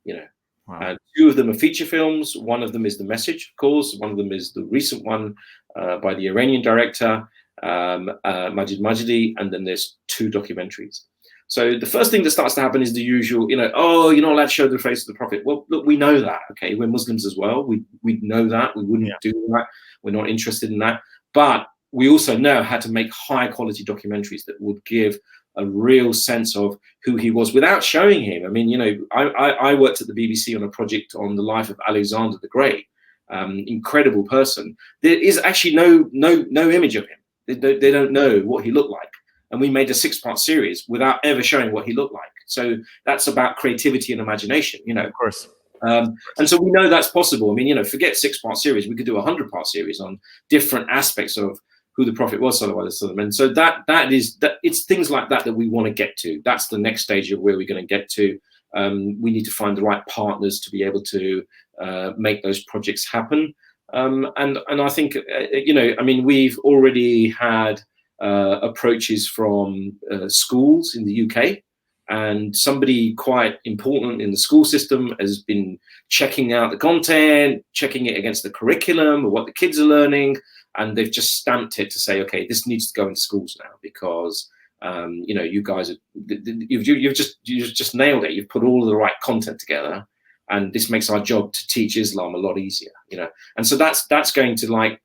[SPEAKER 2] You know,
[SPEAKER 1] Wow.
[SPEAKER 2] 2 of them are feature films. One of them is The Message, of course. One of them is the recent one by the Iranian director Majid Majidi, and then there's 2 documentaries. So the first thing that starts to happen is the usual, you know, oh, you're not allowed to show the face of the Prophet. Well, look, we know that, okay? We're Muslims as well. We know that. We wouldn't do that. We're not interested in that. But we also know how to make high quality documentaries that would give a real sense of who he was without showing him. I mean, you know, I worked at the BBC on a project on the life of Alexander the Great, incredible person. There is actually no image of him. They don't know what he looked like. And we made a 6-part series without ever showing what he looked like. So that's about creativity and imagination, you know.
[SPEAKER 1] Of course.
[SPEAKER 2] And so we know that's possible. I mean, you know, forget 6-part series. We could do a 100-part series on different aspects of who the Prophet was, sallallahu alaihi wasallam. And so that is it's things like that we want to get to. That's the next stage of where we're going to get to. We need to find the right partners to be able to make those projects happen. And I think, you know, I mean, we've already had approaches from schools in the UK, and somebody quite important in the school system has been checking out the content, checking it against the curriculum or what the kids are learning, and they've just stamped it to say, okay, this needs to go into schools now because you know, you guys you've just nailed it. You've put all of the right content together, and this makes our job to teach Islam a lot easier, you know. And so that's going to, like,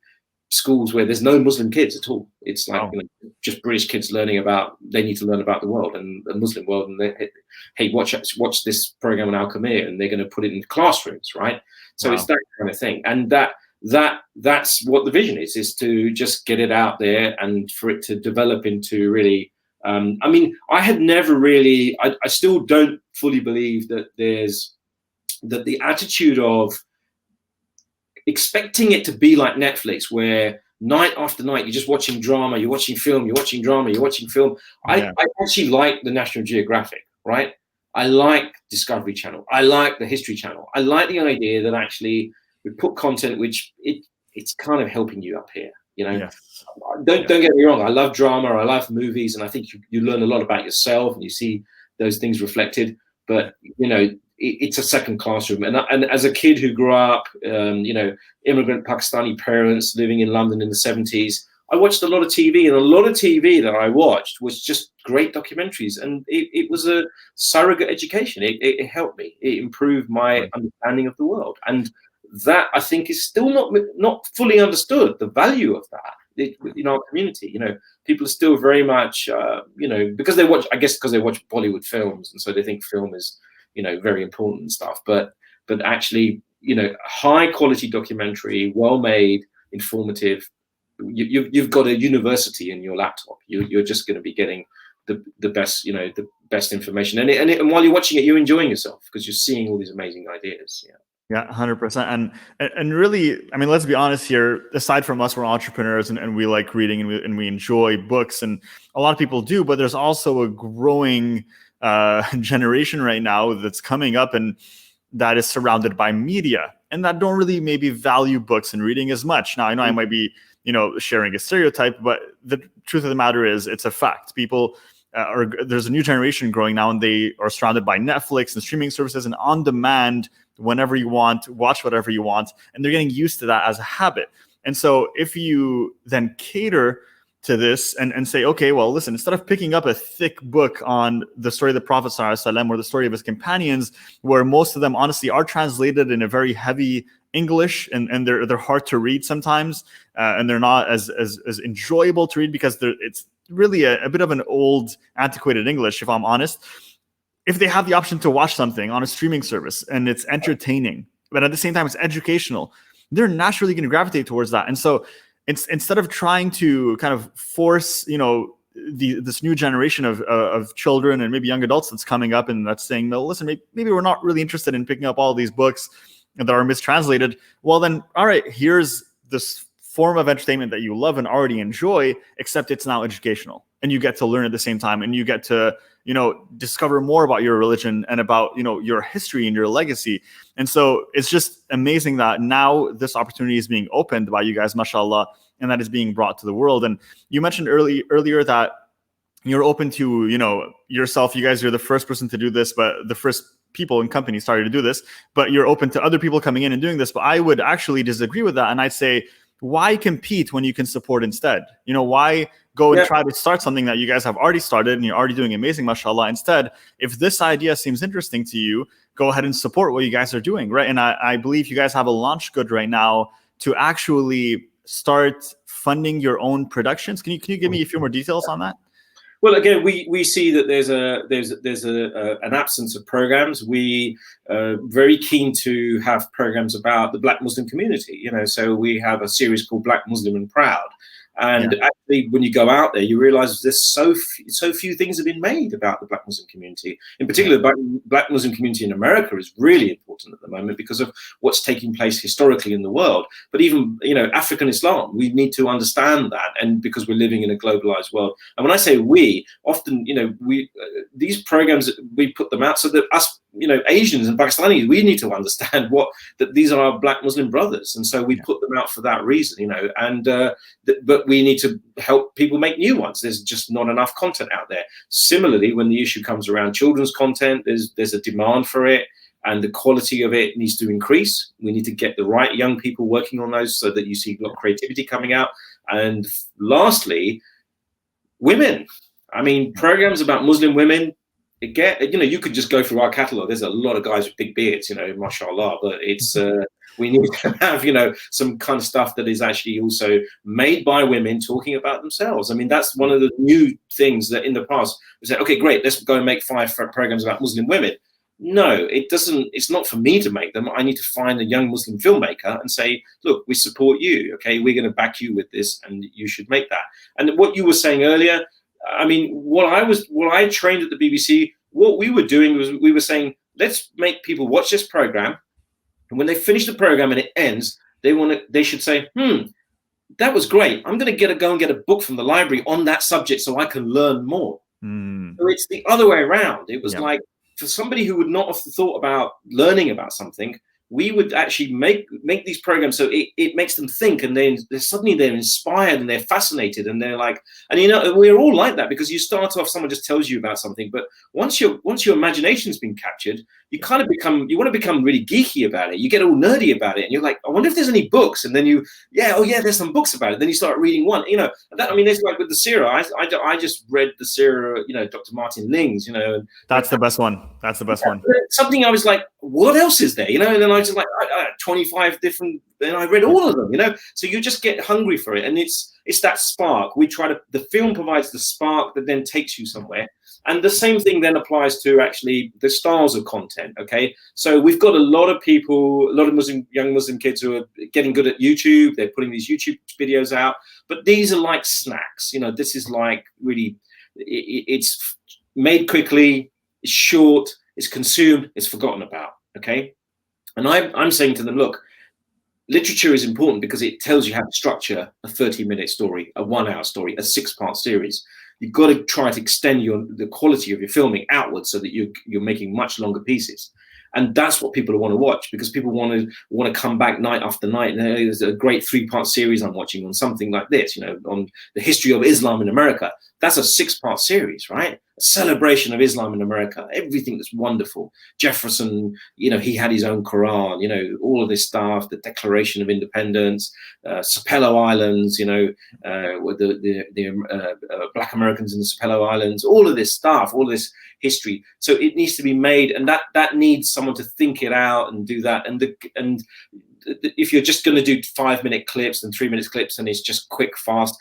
[SPEAKER 2] schools where there's no Muslim kids at all. It's like, you know, just British kids learning about, they need to learn about the world and the Muslim world, and they, hey, watch this program on Alchemiya, and they're going to put it in classrooms, right? So it's that kind of thing, and that's what the vision is to just get it out there and for it to develop into really. I mean, I had never really, I still don't fully believe that the attitude of expecting it to be like Netflix, where night after night you're just watching drama, you're watching film, you're watching drama, you're watching film. I actually like the National Geographic, right? I like Discovery Channel. I like the History Channel. I like the idea that actually we put content which it's kind of helping you up here, you know.
[SPEAKER 1] Yes.
[SPEAKER 2] Don't get me wrong. I love drama. I love movies, and I think you learn a lot about yourself, and you see those things reflected. But you know, it's a second classroom. And as a kid who grew up, you know, immigrant Pakistani parents living in London in the 70s, I watched a lot of TV, and a lot of TV that I watched was just great documentaries, and it was a surrogate education. It helped me. It improved my understanding of the world, and that, I think, is still not fully understood, the value of that in our community. You know, people are still very much, you know, because they watch Bollywood films, and so they think film is, you know, very important and stuff. But actually, you know, high quality documentary, well made, informative. You've got a university in your laptop. You're just going to be getting the best, you know, the best information. And while you're watching it, you're enjoying yourself because you're seeing all these amazing ideas. Yeah.
[SPEAKER 1] Yeah, 100%. And really, I mean, let's be honest here. Aside from us, we're entrepreneurs and we like reading and we enjoy books, and a lot of people do. But there's also a growing generation right now that's coming up, and that is surrounded by media, and that don't really maybe value books and reading as much. Now, I know I might be, you know, sharing a stereotype, but the truth of the matter is, it's a fact. People. There's a new generation growing now, and they are surrounded by Netflix and streaming services and on demand. Whenever you want, watch whatever you want, and they're getting used to that as a habit. And so if you then cater to this and say, okay, well, listen, instead of picking up a thick book on the story of the Prophet ﷺ or the story of his companions, where most of them honestly are translated in a very heavy English, and they're hard to read sometimes, and they're not as enjoyable to read because it's really a bit of an old, antiquated English, if I'm honest. If they have the option to watch something on a streaming service and it's entertaining, but at the same time it's educational, they're naturally going to gravitate towards that. And so instead of trying to kind of force, you know, this new generation of children and maybe young adults that's coming up and that's saying, no, listen, maybe we're not really interested in picking up all these books that are mistranslated. Well, then, all right, here's this form of entertainment that you love and already enjoy, except it's now educational. and you get to learn at the same time, and you get to, discover more about your religion and about, your history and your legacy. And so it's just amazing that now this opportunity is being opened by you guys, mashallah, and that is being brought to the world. And you mentioned earlier that you're open to, yourself. You guys are the first person to do this, but the first people and companies started to do this, but you're open to other people coming in and doing this. But I would actually disagree with that. And I'd say, why compete when you can support instead? Why go and try to start something that you guys have already started and you're already doing amazing, mashallah. Instead, if this idea seems interesting to you, go ahead and support what you guys are doing, right? And I believe you guys have a launch good right now to actually start funding your own productions. Can you give me a few more details on that?
[SPEAKER 2] Well, again, we see that there's an absence of programs. We are very keen to have programs about the Black Muslim community. So we have a series called Black Muslim and Proud. And actually, when you go out there, you realize there's so few things have been made about the Black Muslim community. In particular, the Black Muslim community in America is really important at the moment because of what's taking place historically in the world. But even, African Islam, we need to understand that, and because we're living in a globalized world. And when I say we, often, these programs, we put them out so that us, Asians and Pakistanis, we need to understand that these are our Black Muslim brothers, and so we put them out for that reason, but we need to help people make new ones. There's just not enough content out there. Similarly, when the issue comes around children's content, there's a demand for it, and the quality of it needs to increase. We need to get the right young people working on those so that you see a lot of creativity coming out. And lastly, women. I mean, programs about Muslim women. You could just go through our catalog. There's a lot of guys with big beards, mashallah, but it's we need to have some kind of stuff that is actually also made by women talking about themselves. I mean, that's one of the new things that in the past we said, okay, great, let's go and make 5 programs about Muslim women. No, it doesn't. It's not for me to make them. I need to find a young Muslim filmmaker and say, look, we support you. Okay, we're going to back you with this, and you should make that. And what you were saying earlier, I mean, what I trained at the BBC, what we were doing was we were saying, let's make people watch this program, and when they finish the program and it ends, they should say, that was great. I'm going to go and get a book from the library on that subject so I can learn more. So it's the other way around. It was like, for somebody who would not have thought about learning about something, we would actually make these programs so it makes them think, and then suddenly they're inspired and they're fascinated, and they're like, and we're all like that, because you start off, someone just tells you about something, but once your imagination's been captured, you want to become really geeky about it. You get all nerdy about it, and you're like, I wonder if there's any books, and then there's some books about it. Then you start reading one, it's like with the Sirah. I just read the Sirah, Dr. Martin Ling's,
[SPEAKER 1] That's the best one. That's the best one.
[SPEAKER 2] Something I was like, what else is there? And then I just like 25 different, and I read all of them, so you just get hungry for it. And it's that spark. The film provides the spark that then takes you somewhere. And the same thing then applies to actually the styles of content. Okay. So we've got a lot of young Muslim kids who are getting good at YouTube. They're putting these YouTube videos out, but these are like snacks. This is like really, it's made quickly, it's short, it's consumed, it's forgotten about. Okay. And I'm saying to them, look, literature is important because it tells you how to structure a 30-minute story, a 1-hour story, a 6-part series. You've got to try to extend the quality of your filming outwards so that you're making much longer pieces. And that's what people want to watch, because people want to come back night after night. And there's a great 3-part series I'm watching on something like this, on the history of Islam in America. That's a 6-part series, right? A celebration of Islam in America, everything that's wonderful. Jefferson, he had his own Quran, all of this stuff, the Declaration of Independence, Sapelo Islands, with the Black Americans in the Sapelo Islands, all of this stuff, all of this history. So it needs to be made, and that needs someone to think it out and do that. And if you're just going to do 5-minute clips and 3-minute clips, and it's just quick, fast,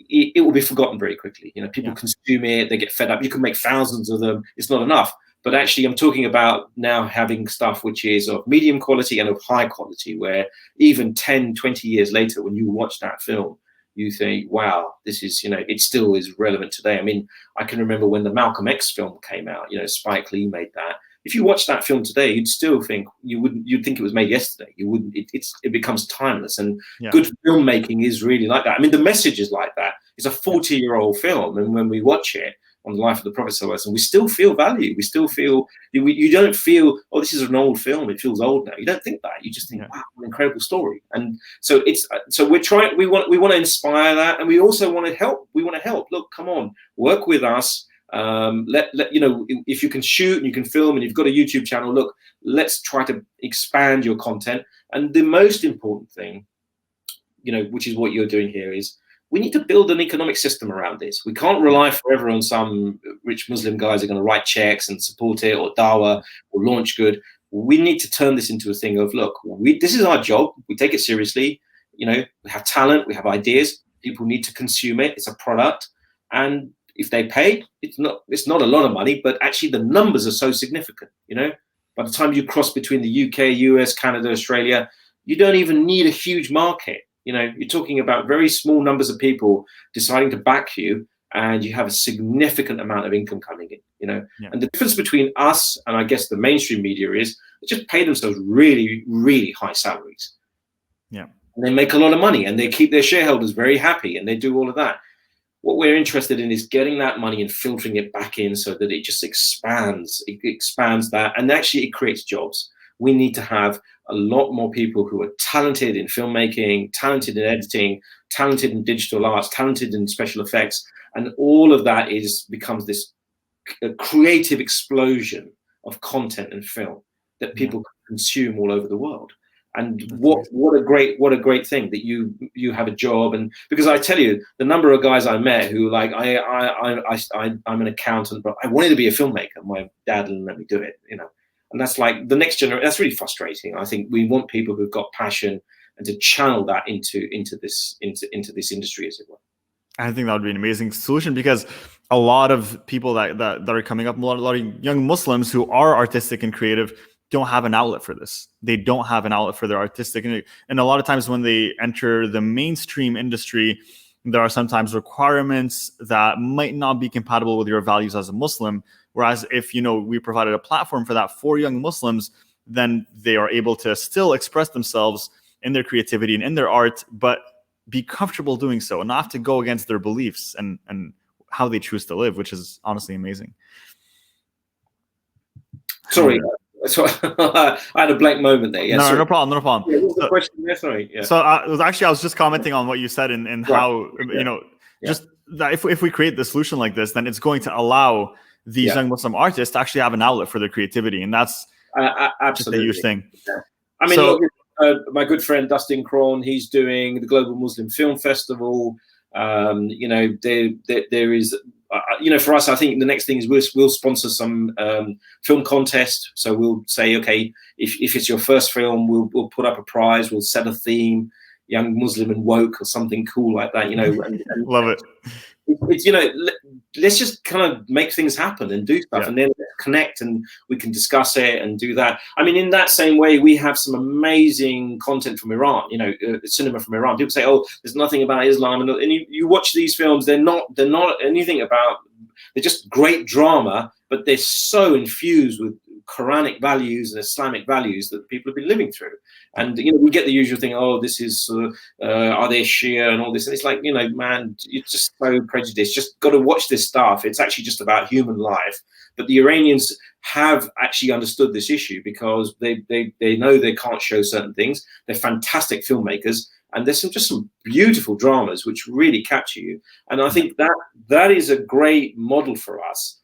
[SPEAKER 2] it will be forgotten very quickly. People consume it, they get fed up. You can make thousands of them, it's not enough. But actually, I'm talking about now having stuff which is of medium quality and of high quality, where even 10, 20 years later, when you watch that film, you think, wow, this is, it still is relevant today. I mean, I can remember when the Malcolm X film came out, Spike Lee made that. If you watch that film today, you'd still think, you'd think it was made yesterday. It becomes timeless. And good filmmaking is really like that. I mean, the message is like that. It's a 40-year-old film, and when we watch it on the life of the Prophet ﷺ, we still feel value. We still feel, you don't feel, oh, this is an old film, it feels old now. You don't think that. You just think, wow, what an incredible story. And so we want to inspire that, and we also want to help. We want to help. Look, come on, work with us. If you can shoot and you can film and you've got a YouTube channel, look, let's try to expand your content. And the most important thing, which is what you're doing here, is we need to build an economic system around this. We can't rely forever on some rich Muslim guys are going to write checks and support it, or dawah, or launch good. We need to turn this into a thing of, look, this is our job. We take it seriously. We have talent, we have ideas. People need to consume it. It's a product, and if they pay, it's not a lot of money, but actually the numbers are so significant. By the time you cross between the UK, US, Canada, Australia, you don't even need a huge market. You're talking about very small numbers of people deciding to back you, and you have a significant amount of income coming in. And the difference between us and I guess the mainstream media is they just pay themselves really, really high salaries.
[SPEAKER 1] Yeah,
[SPEAKER 2] and they make a lot of money, and they keep their shareholders very happy, and they do all of that. What we're interested in is getting that money and filtering it back in so that it just expands. It expands that, and actually it creates jobs. We need to have a lot more people who are talented in filmmaking, talented in editing, talented in digital arts, talented in special effects, and all of that becomes this creative explosion of content and film that people can consume all over the world. And what a great thing that you have a job. And because I tell you, the number of guys I met who like I'm an accountant, but I wanted to be a filmmaker. My dad didn't let me do it, And that's like the next generation. That's really frustrating. I think we want people who've got passion and to channel that into this industry, as it were.
[SPEAKER 1] I think that would be an amazing solution, because a lot of people that are coming up, a lot of young Muslims who are artistic and creative, don't have an outlet for this. They don't have an outlet for their artistic. And a lot of times when they enter the mainstream industry, there are sometimes requirements that might not be compatible with your values as a Muslim. Whereas if, we provided a platform for that for young Muslims, then they are able to still express themselves in their creativity and in their art, but be comfortable doing so and not have to go against their beliefs and how they choose to live, which is honestly amazing.
[SPEAKER 2] Sorry. So I had a blank moment there. Yeah,
[SPEAKER 1] no problem.
[SPEAKER 2] Yeah, what was the question there? Sorry. Yeah.
[SPEAKER 1] So I was just commenting on what you said and how, just that if we create the solution like this, then it's going to allow these young Muslim artists to actually have an outlet for their creativity. And that's
[SPEAKER 2] absolutely
[SPEAKER 1] just a huge thing.
[SPEAKER 2] Yeah. I mean, look, my good friend Dustin Cron, he's doing the Global Muslim Film Festival. There is, for us, I think the next thing is we'll sponsor some film contest. So we'll say, okay, if it's your first film, we'll put up a prize, we'll set a theme, young Muslim and woke or something cool like that. And
[SPEAKER 1] love it.
[SPEAKER 2] It's let's just kind of make things happen and do stuff, and then connect, and we can discuss it and do that. I mean, in that same way, we have some amazing content from Iran. Cinema from Iran. People say, "Oh, there's nothing about Islam," and you watch these films. They're not anything about. They're just great drama, but they're so infused with Quranic values and Islamic values that people have been living through. And we get the usual thing, oh, this is are they Shia and all this, and it's like, man, you're just so prejudiced. Just got to watch this stuff. It's actually just about human life. But the Iranians have actually understood this issue, because they know they can't show certain things. They're fantastic filmmakers, and there's just some beautiful dramas which really capture you. And I think that is a great model for us.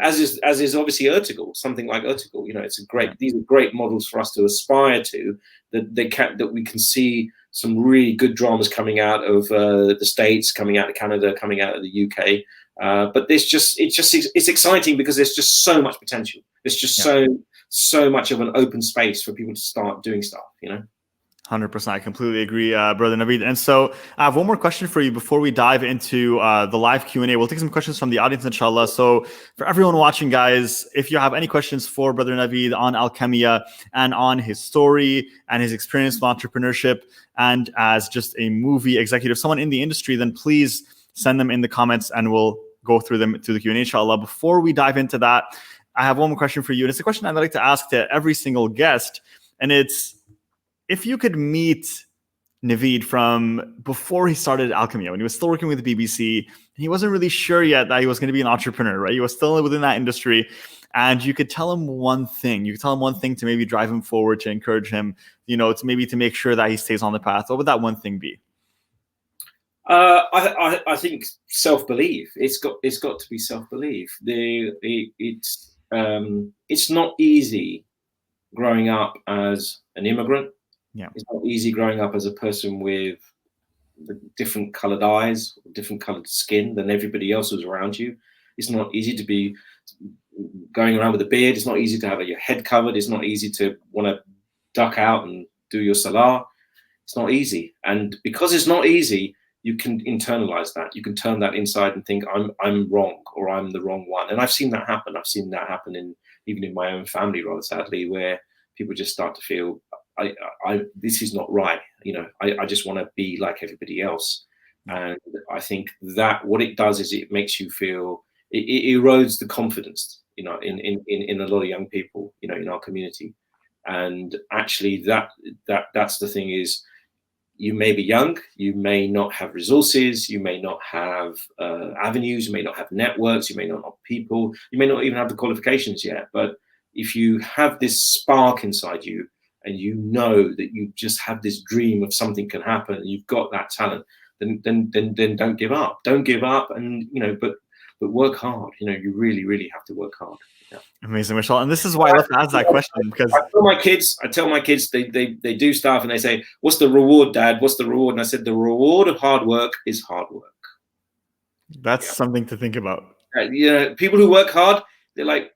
[SPEAKER 2] As is obviously Ertugrul, something like Ertugrul. These are great models for us to aspire to. That we can see some really good dramas coming out of the States, coming out of Canada, coming out of the UK. But it's exciting because there's just so much potential. There's just so much of an open space for people to start doing stuff.
[SPEAKER 1] 100%. I completely agree, Brother Navid. And so I have one more question for you before we dive into the live Q&A. We'll take some questions from the audience, inshallah. So for everyone watching, guys, if you have any questions for Brother Navid on Alchemiya and on his story and his experience with entrepreneurship and as just a movie executive, someone in the industry, then please send them in the comments and we'll go through them through the Q&A, inshallah. Before we dive into that, I have one more question for you. And it's a question I'd like to ask to every single guest. And it's, if you could meet Navid from before he started Alchemiya, when he was still working with the BBC. He wasn't really sure yet that he was going to be an entrepreneur, right? He was still within that industry. And you could tell him one thing. You could tell him one thing to maybe drive him forward, to encourage him, to make sure that he stays on the path. What would that one thing be?
[SPEAKER 2] I think self-belief. It's got to be self-belief. It's not easy growing up as an immigrant.
[SPEAKER 1] Yeah.
[SPEAKER 2] It's not easy growing up as a person with different colored eyes, different colored skin than everybody else who's around you. It's not easy to be going around with a beard. It's not easy to have your head covered. It's not easy to want to duck out and do your salah. It's not easy. And because it's not easy, you can internalize that. You can turn that inside and think, I'm wrong, or I'm the wrong one. And I've seen that happen. I've seen that happen even in my own family, rather sadly, where people just start to feel, this is not right. I just want to be like everybody else. And I think that what it does is it makes you feel, it erodes the confidence, in a lot of young people, in our community. And actually that's the thing is, you may be young, you may not have resources, you may not have avenues, you may not have networks, you may not have people, you may not even have the qualifications yet. But if you have this spark inside you, and you know that you just have this dream of something can happen, and you've got that talent, then don't give up. Don't give up, and but work hard. You really, really have to work hard. Yeah.
[SPEAKER 1] Amazing, Michelle. And this is why I love to ask that question, because
[SPEAKER 2] I tell my kids they do stuff and they say, "What's the reward, Dad? What's the reward?" And I said, the reward of hard work is hard work.
[SPEAKER 1] That's something to think about.
[SPEAKER 2] People who work hard, they're like,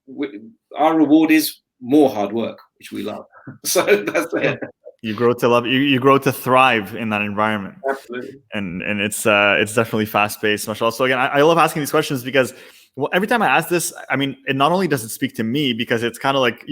[SPEAKER 2] our reward is more hard work, which we love. So that's it.
[SPEAKER 1] You grow to love. You grow to thrive in that environment.
[SPEAKER 2] Absolutely.
[SPEAKER 1] And it's definitely fast paced, mashallah. So again, I love asking these questions because, well, every time I ask this, I mean, it not only does it speak to me, because it's kind of like,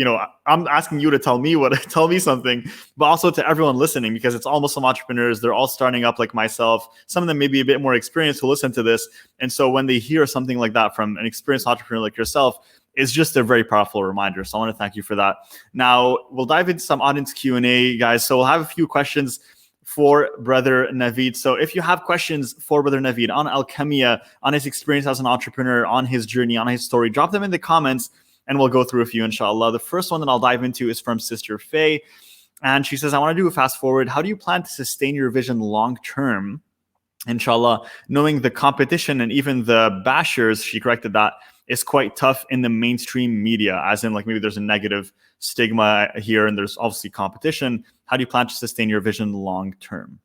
[SPEAKER 1] I'm asking you to tell me something, but also to everyone listening, because it's all Muslim entrepreneurs. They're all starting up like myself. Some of them may be a bit more experienced who listen to this. And so when they hear something like that from an experienced entrepreneur like yourself, it's just a very powerful reminder. So I want to thank you for that. Now we'll dive into some audience Q&A, guys. So we'll have a few questions for Brother Navid. So if you have questions for Brother Navid on Alchemiya, on his experience as an entrepreneur, on his journey, on his story, drop them in the comments and we'll go through a few, inshallah. The first one that I'll dive into is from Sister Faye. And she says, I want to do a fast forward. How do you plan to sustain your vision long-term, inshallah, knowing the competition and even the bashers, she corrected that, is quite tough in the mainstream media, as in like maybe there's a negative stigma here and there's obviously competition. How do you plan to sustain your vision long term?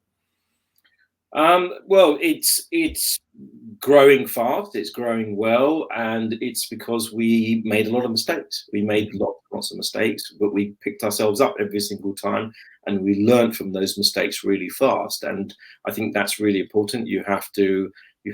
[SPEAKER 2] Well, it's growing fast, it's growing well, and it's because we made a lot of mistakes. We made lots of mistakes, but we picked ourselves up every single time, and we learned from those mistakes really fast. And I think that's really important. You have to be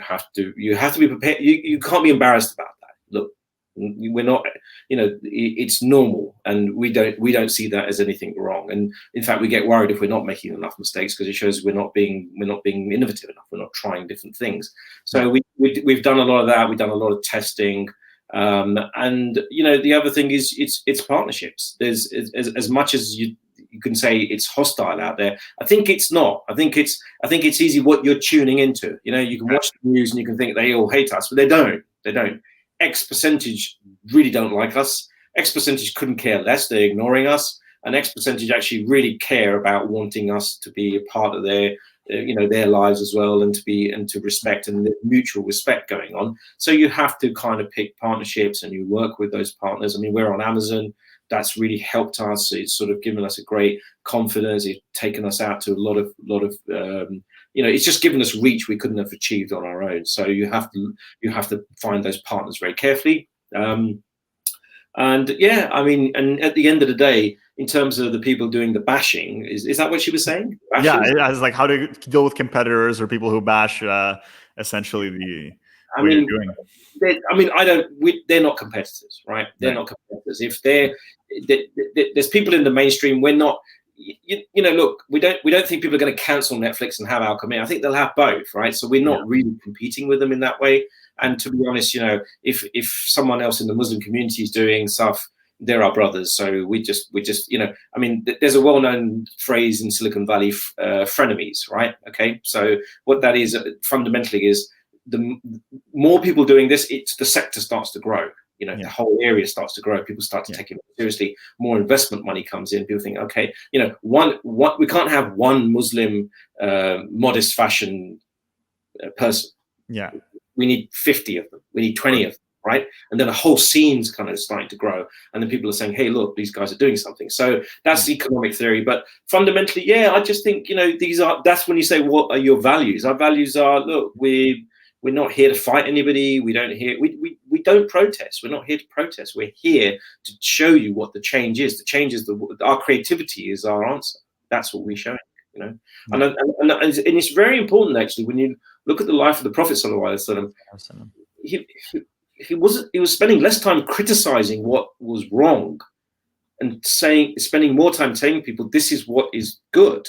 [SPEAKER 2] prepared. You can't be embarrassed about that. Look, we're not, it's normal, and we don't see that as anything wrong. And in fact, we get worried if we're not making enough mistakes, because it shows we're not being innovative enough. We're not trying different things. So we've done a lot of that. We've done a lot of testing, and the other thing is it's partnerships. There's as much as you can say it's hostile out there. I think it's not. I think it's easy what you're tuning into. You can watch the news and you can think they all hate us, but they don't. They don't. X percentage really don't like us. X percentage couldn't care less. They're ignoring us. And X percentage actually really care about wanting us to be a part of their lives as well, and to respect, and the mutual respect going on. So you have to kind of pick partnerships and you work with those partners. I mean, we're on Amazon. That's really helped us. It's sort of given us a great confidence. It's taken us out to a lot of it's just given us reach we couldn't have achieved on our own. So you have to find those partners very carefully. And at the end of the day, in terms of the people doing the bashing, is that what she was saying? Bashers?
[SPEAKER 1] Yeah, it's like how to deal with competitors or people who bash essentially what you're doing.
[SPEAKER 2] They're not competitors, right? They're not competitors. If there's people in the mainstream, we're not. Look, we don't think people are going to cancel Netflix and have Alchemiya. I think they'll have both, right? So we're not really competing with them in that way. And to be honest, if someone else in the Muslim community is doing stuff, they're our brothers. So we just, I mean, there's a well-known phrase in Silicon Valley, frenemies, right? Okay. So what that is fundamentally is the more people doing this, the sector starts to grow. The whole area starts to grow. People start to take it seriously. More investment money comes in. People think, okay, we can't have one Muslim modest fashion person.
[SPEAKER 1] Yeah.
[SPEAKER 2] We need 50 of them. We need 20 of them, right? And then a whole scene's kind of starting to grow. And then people are saying, hey, look, these guys are doing something. So that's economic theory. But fundamentally, I just think, that's when you say, what are your values? Our values are, look, we're not here to fight anybody. We don't protest. We're not here to protest. We're here to show you what the change is. The change is our creativity is our answer. That's what we're showing, And it's very important, actually, when you look at the life of the Prophet sallallahu alaihi wasallam. He was spending less time criticizing what was wrong and spending more time telling people this is what is good.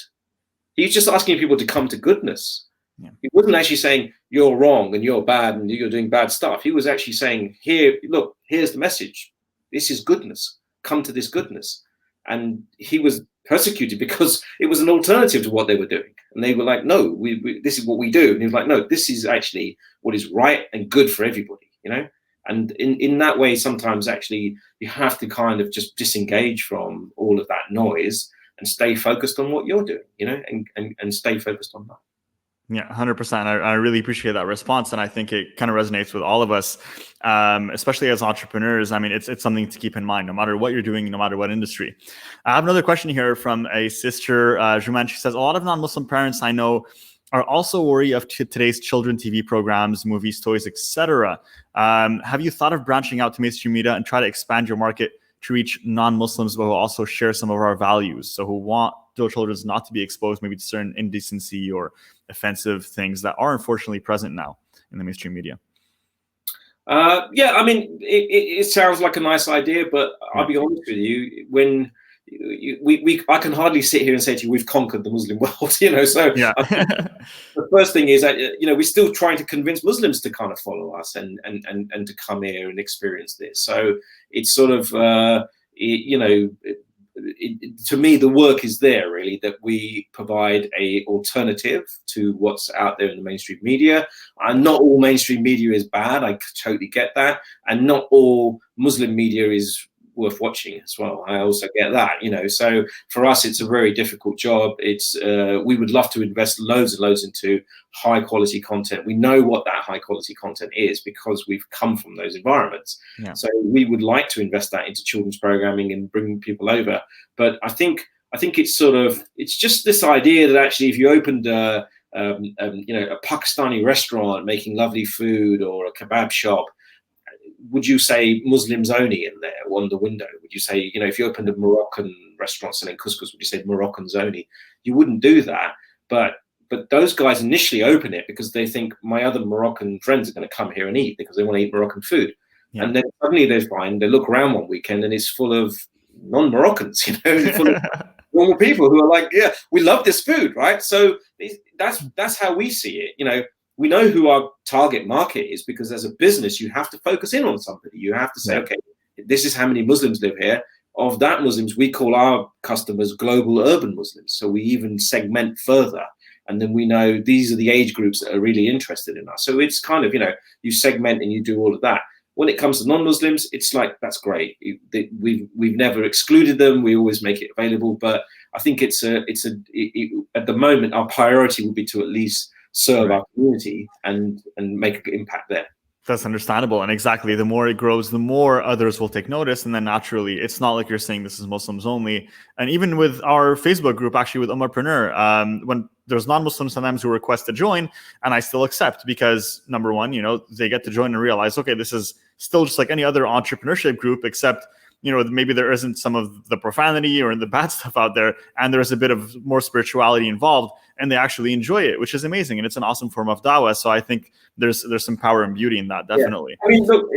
[SPEAKER 2] He's just asking people to come to goodness. Yeah. He wasn't actually saying you're wrong and you're bad and you're doing bad stuff. He was actually saying, here's the message. This is goodness. Come to this goodness. And he was persecuted because it was an alternative to what they were doing. And they were like, no, this is what we do. And he was like, no, this is actually what is right and good for everybody, And in that way, sometimes actually you have to kind of just disengage from all of that noise and stay focused on what you're doing, and stay focused on that.
[SPEAKER 1] Yeah, 100%. I really appreciate that response. And I think it kind of resonates with all of us, especially as entrepreneurs. I mean, it's something to keep in mind, no matter what you're doing, no matter what industry. I have another question here from a sister, Juman. She says, a lot of non-Muslim parents I know are also wary of today's children TV programs, movies, toys, etc. Have you thought of branching out to mainstream media and try to expand your market to reach non-Muslims, but who also share some of our values? So who want their children not to be exposed maybe to certain indecency or offensive things that are unfortunately present now in the mainstream media?
[SPEAKER 2] I mean, it sounds like a nice idea, but I'll be honest with you, when I can hardly sit here and say to you, we've conquered the Muslim world, So I think the first thing is that, we're still trying to convince Muslims to kind of follow us and to come here and experience this. So it's sort of, to me, the work is there really, that we provide a alternative to what's out there in the mainstream media. And not all mainstream media is bad. I totally get that. And not all Muslim media is worth watching as well. I also get that, so for us, it's a very difficult job. It's we would love to invest loads and loads into high quality content. We know what that high quality content is because we've come from those environments. Yeah. So we would like to invest that into children's programming and bringing people over. But I think it's just this idea that actually if you opened a Pakistani restaurant making lovely food or a kebab shop, would you say Muslims only in there on the window? Would you say, if you opened a Moroccan restaurant selling couscous, would you say Moroccans only? You wouldn't do that. But those guys initially open it because they think my other Moroccan friends are going to come here and eat because they want to eat Moroccan food. Yeah. And then suddenly they look around one weekend and it's full of non-Moroccans, full of normal people who are like, yeah, we love this food, right? So that's how we see it, We know who our target market is because as a business, you have to focus in on somebody. You have to say, okay, this is how many Muslims live here. Of that Muslims, we call our customers global urban Muslims. So we even segment further. And then we know these are the age groups that are really interested in us. So it's kind of, you segment and you do all of that. When it comes to non-Muslims, it's like, that's great. We've never excluded them. We always make it available. But I think at the moment, our priority would be to at least serve our community and make an impact there.
[SPEAKER 1] That's understandable. And exactly, the more it grows, the more others will take notice. And then naturally, it's not like you're saying this is Muslims only. And even with our Facebook group, actually with Ummahpreneur, when there's non-Muslims sometimes who request to join, and I still accept because number one, they get to join and realize, okay, this is still just like any other entrepreneurship group, except maybe there isn't some of the profanity or the bad stuff out there, and there's a bit of more spirituality involved, and they actually enjoy it, which is amazing, and it's an awesome form of dawah. So I think there's some power and beauty in that, definitely.
[SPEAKER 2] Yeah. I mean, look,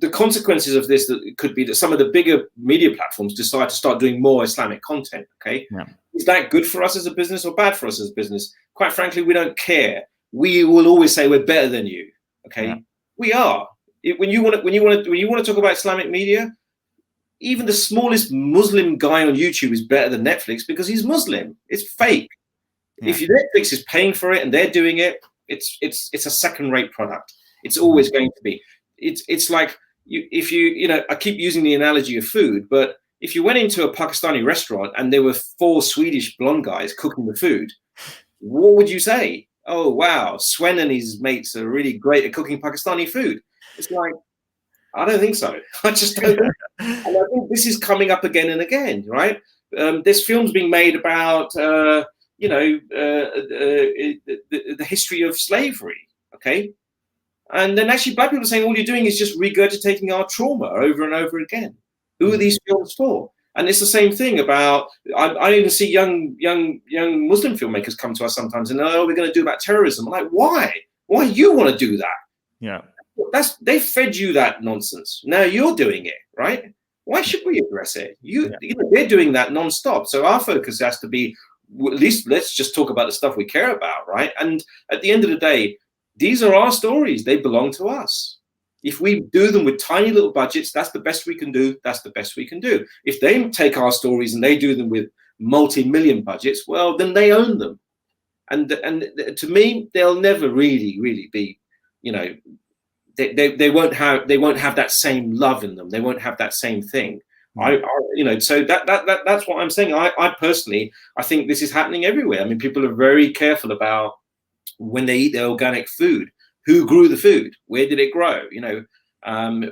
[SPEAKER 2] the consequences of this could be that some of the bigger media platforms decide to start doing more Islamic content. Okay, is that good for us as a business or bad for us as a business? Quite frankly, we don't care. We will always say we're better than you. Okay, we are. when you want to talk about Islamic media, even the smallest Muslim guy on YouTube is better than Netflix because he's Muslim. It's fake.
[SPEAKER 1] Yeah.
[SPEAKER 2] If Netflix is paying for it and they're doing it, it's a second-rate product. It's always going to be. It's like I keep using the analogy of food, but if you went into a Pakistani restaurant and there were 4 Swedish blonde guys cooking the food, what would you say? Oh wow, Sven and his mates are really great at cooking Pakistani food. It's like, I don't think so. I just don't. And I think this is coming up again and again, right? There's films being made about, the history of slavery, okay? And then actually black people are saying all you're doing is just regurgitating our trauma over and over again. Who are these films for? And it's the same thing about, I even see young Muslim filmmakers come to us sometimes and, oh, we're going to do about terrorism. I'm like, why? Why you want to do that?
[SPEAKER 1] Yeah.
[SPEAKER 2] They fed you that nonsense. Now you're doing it, right? Why should we address it? They're doing that nonstop. So our focus has to be, at least let's just talk about the stuff we care about, right? And at the end of the day, these are our stories. They belong to us. If we do them with tiny little budgets, that's the best we can do. That's the best we can do. If they take our stories and they do them with multi-million budgets, well, then they own them. And to me, they'll never really be, they won't have that same love in them. They won't have that same thing. So that's what I'm saying. I personally, I think this is happening everywhere. I mean, people are very careful about when they eat their organic food, who grew the food, where did it grow?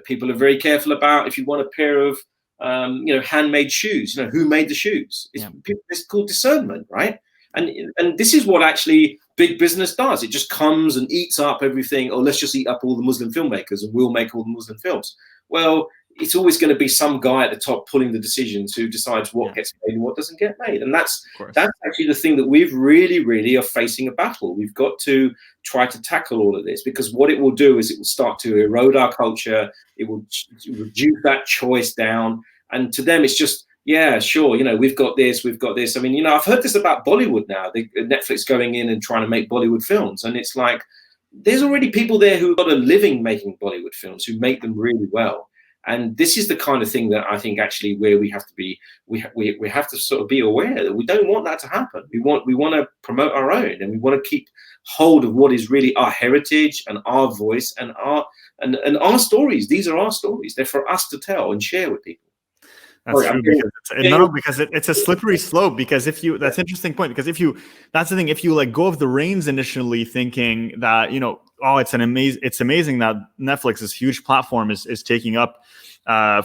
[SPEAKER 2] People are very careful about if you want a pair of handmade shoes, who made the shoes. It's called discernment, right? And this is what actually big business does. It just comes and eats up everything. Or let's just eat up all the Muslim filmmakers and we'll make all the Muslim films. Well, it's always going to be some guy at the top pulling the decisions who decides what gets made and what doesn't get made. And that's actually the thing that we've really are facing a battle. We've got to try to tackle all of this, because what it will do is it will start to erode our culture. It will reduce that choice down. And to them, it's just, yeah, sure, we've got this. I mean, I've heard this about Bollywood now, Netflix going in and trying to make Bollywood films. And it's like, there's already people there who've got a living making Bollywood films, who make them really well. And this is the kind of thing that I think actually where we have to be, we have to sort of be aware that we don't want that to happen. We want to promote our own, and we want to keep hold of what is really our heritage and our voice and our stories. These are our stories. They're for us to tell and share with people.
[SPEAKER 1] That's true, because it's a slippery slope. Because that's an interesting point. Because that's the thing. If you go of the reins initially, thinking that it's amazing that Netflix, this huge platform, is taking up,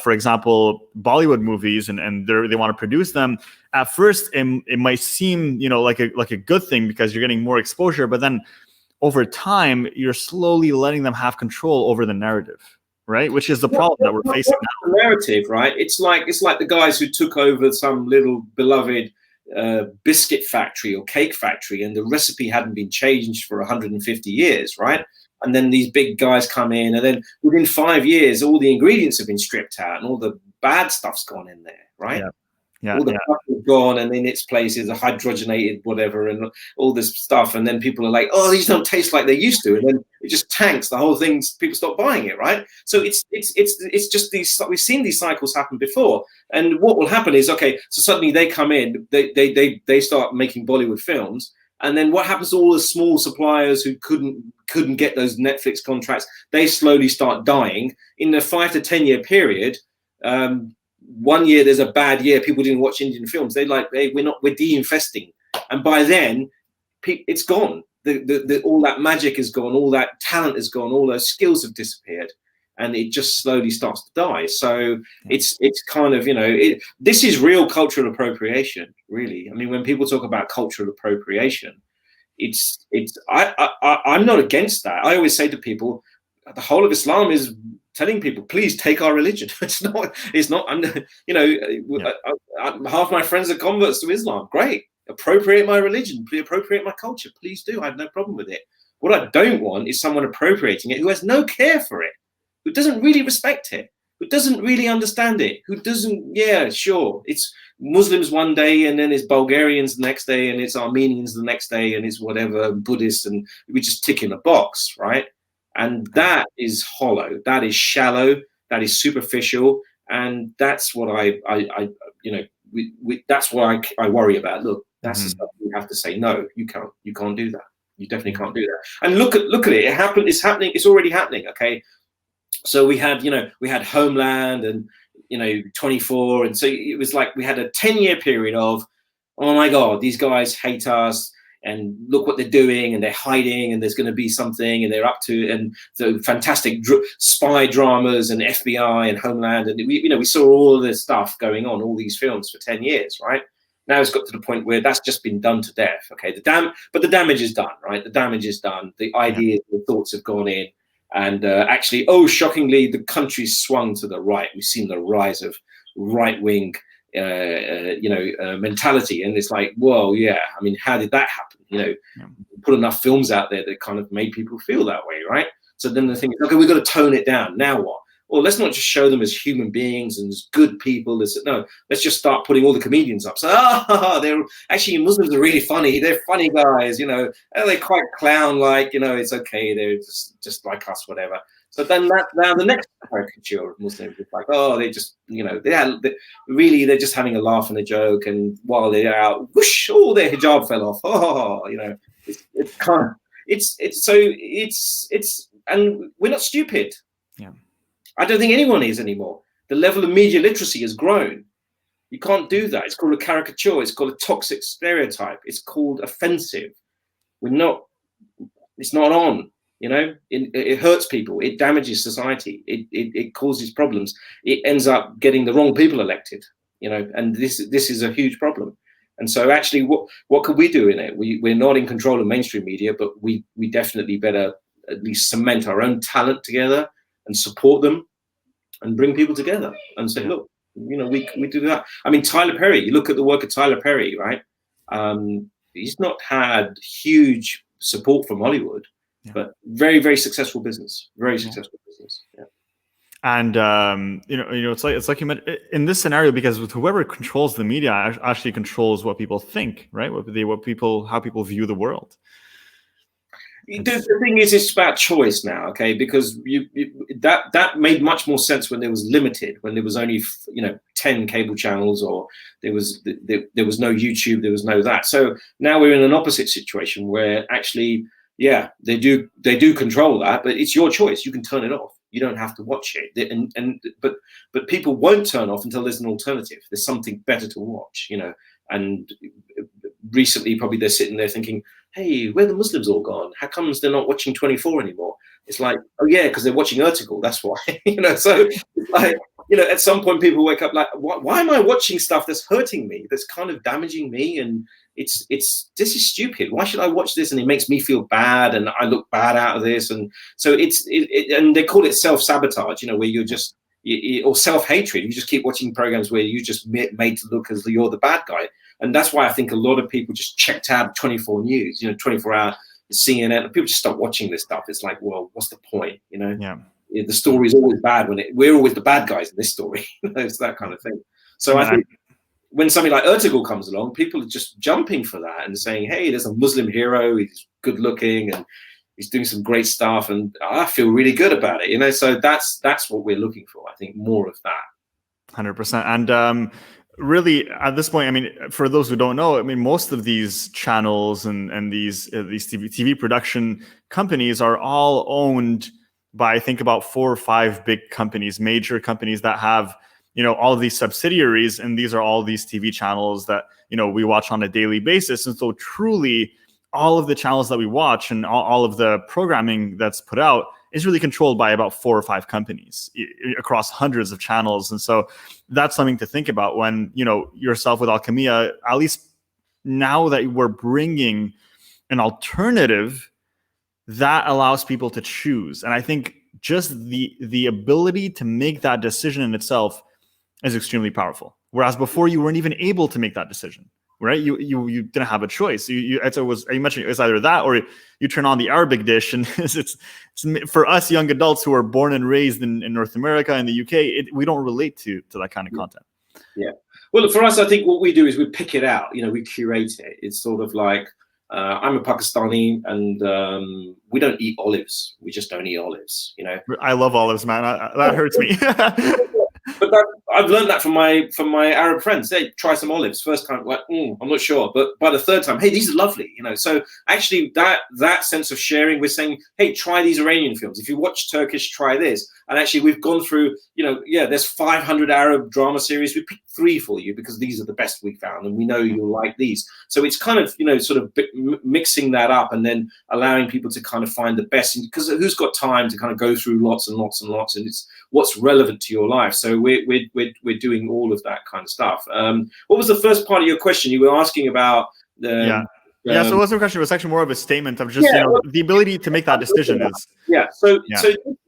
[SPEAKER 1] for example, Bollywood movies, and they want to produce them. At first, it might seem like a good thing because you're getting more exposure, but then over time, you're slowly letting them have control over the narrative. Right, which is the problem that we're facing now.
[SPEAKER 2] The narrative, right? It's like the guys who took over some little beloved biscuit factory or cake factory, and the recipe hadn't been changed for 150 years, right? And then these big guys come in, and then within 5 years, all the ingredients have been stripped out, and all the bad stuff's gone in there, right? All the stuff is gone, and in its place is a hydrogenated whatever, and all this stuff. And then people are like, "Oh, these don't taste like they used to," and then it just tanks the whole thing. People stop buying it, right? So it's just these. We've seen these cycles happen before, and what will happen is, okay, so suddenly they come in, they start making Bollywood films, and then what happens to all the small suppliers who couldn't get those Netflix contracts? They slowly start dying in a 5 to 10 year period. 1 year there's a bad year, people didn't watch Indian films. They're like, hey, we're de-investing, and by then it's gone. All that magic is gone, all that talent is gone, all those skills have disappeared, and it just slowly starts to die. So it's kind of this is real cultural appropriation, really. I mean, when people talk about cultural appropriation, I'm not against that. I always say to people, the whole of Islam is telling people, please take our religion. It's not. Half my friends are converts to Islam. Great, appropriate my religion, please appropriate my culture. Please do. I have no problem with it. What I don't want is someone appropriating it who has no care for it, who doesn't really respect it, who doesn't really understand it, who doesn't. Yeah, sure, it's Muslims one day, and then it's Bulgarians the next day, and it's Armenians the next day, and it's whatever Buddhists, and we just tick in a box, right? And that is hollow, that is shallow, that is superficial. And that's what that's what I worry about. Look, that's the stuff we have to say, no, you can't do that. You definitely can't do that. And look at it. It happened. It's happening. It's already happening. Okay. So we had Homeland and, 24. And so it was like we had a 10-year period of, oh my God, these guys hate us. And look what they're doing, and they're hiding, and there's going to be something, and they're up to, and the fantastic spy dramas and FBI and Homeland, and we saw all of this stuff going on, all these films for 10 years, right? Now it's got to the point where that's just been done to death. Okay, but the damage is done, right? The damage is done. The ideas, the thoughts have gone in, and actually, shockingly, the country's swung to the right. We've seen the rise of right-wing mentality, and it's like, whoa, yeah. I mean, how did that happen? Put enough films out there that kind of made people feel that way, right? So then the thing is, okay, we've got to tone it down. Now what? Well, let's not just show them as human beings and as good people. Let's just start putting all the comedians up. So, they're actually, Muslims are really funny. They're funny guys, they're quite clown-like. It's okay. They're just like us, whatever. So then now the next caricature of Muslims is like, they just, they're just having a laugh and a joke, and while they're out, whoosh, their hijab fell off. And we're not stupid.
[SPEAKER 1] Yeah.
[SPEAKER 2] I don't think anyone is anymore. The level of media literacy has grown. You can't do that. It's called a caricature. It's called a toxic stereotype. It's called offensive. It's not on. It hurts people. It damages society. It causes problems. It ends up getting the wrong people elected. And this is a huge problem. And so actually, what could we do in it? We're not in control of mainstream media, but we definitely better at least cement our own talent together and support them and bring people together and say, look, we do that. I mean, Tyler Perry. You look at the work of Tyler Perry, right? He's not had huge support from Hollywood. Yeah. But very, very successful business. Very successful business. Yeah.
[SPEAKER 1] And it's like you meant in this scenario, because with whoever controls the media actually controls what people think, right? How people view the world.
[SPEAKER 2] The thing is, it's about choice now, okay? Because that made much more sense when there was limited, when there was only 10 cable channels, or there was no YouTube, there was no that. So now we're in an opposite situation where actually, yeah, they do control that, but it's your choice. You can turn it off. You don't have to watch it. But people won't turn off until there's an alternative. There's something better to watch, And recently, probably they're sitting there thinking, hey, where are the Muslims all gone? How comes they're not watching 24 anymore? It's like, oh yeah, because they're watching Urtical. That's why, So like, at some point people wake up like, why am I watching stuff that's hurting me? That's kind of damaging me, and this is stupid. Why should I watch this? And it makes me feel bad, and I look bad out of this. And so and they call it self-sabotage, where you're just, or self-hatred. You just keep watching programs where you just made to look as you're the bad guy. And that's why I think a lot of people just checked out 24 News, 24-hour CNN. People just stop watching this stuff. It's like, well, what's the point?
[SPEAKER 1] Yeah.
[SPEAKER 2] The story is always bad we're always the bad guys in this story. It's that kind of thing. So I think when something like Urtical comes along, people are just jumping for that and saying, hey, there's a Muslim hero. He's good looking and he's doing some great stuff. And I feel really good about it. So that's what we're looking for. I think more of that.
[SPEAKER 1] 100%. And really, at this point, I mean, for those who don't know, I mean, most of these channels and these TV production companies are all owned by, I think, about 4 or 5 big companies, major companies that have, all of these subsidiaries, and these are all these TV channels that, we watch on a daily basis. And so truly, all of the channels that we watch and all of the programming that's put out is really controlled by about 4 or 5 companies across hundreds of channels. And so that's something to think about when, yourself with Alchemiya, at least now that we're bringing an alternative that allows people to choose. And I think just the ability to make that decision in itself is extremely powerful. Whereas before you weren't even able to make that decision, right? You didn't have a choice. You mentioned it was either that or you turn on the Arabic dish, and it's for us young adults who are born and raised in North America and the UK, we don't relate to that kind of content.
[SPEAKER 2] Yeah. Well, for us, I think what we do is we pick it out. We curate it. It's sort of like, I'm a Pakistani, and we don't eat olives. We just don't eat olives, you know.
[SPEAKER 1] I love olives, man. That hurts me.
[SPEAKER 2] But I've learned that from my Arab friends. They try some olives. First time, like, I'm not sure. But by the third time, hey, these are lovely, you know. So actually, that sense of sharing, we're saying, hey, try these Iranian films. If you watch Turkish, try this. And actually, we've gone through, you know, there's 500 Arab drama series. We picked 3 for you because these are the best we found, and we know you'll like these. So it's kind of, you know, sort of mixing that up, and then allowing people to kind of find the best. Because who's got time to kind of go through lots and lots and lots, and it's what's relevant to your life. So we're doing all of that kind of stuff. What was the first part of your question? You were asking about
[SPEAKER 1] so it wasn't a question. It was actually more of a statement of just the ability to make that decision is.
[SPEAKER 2] So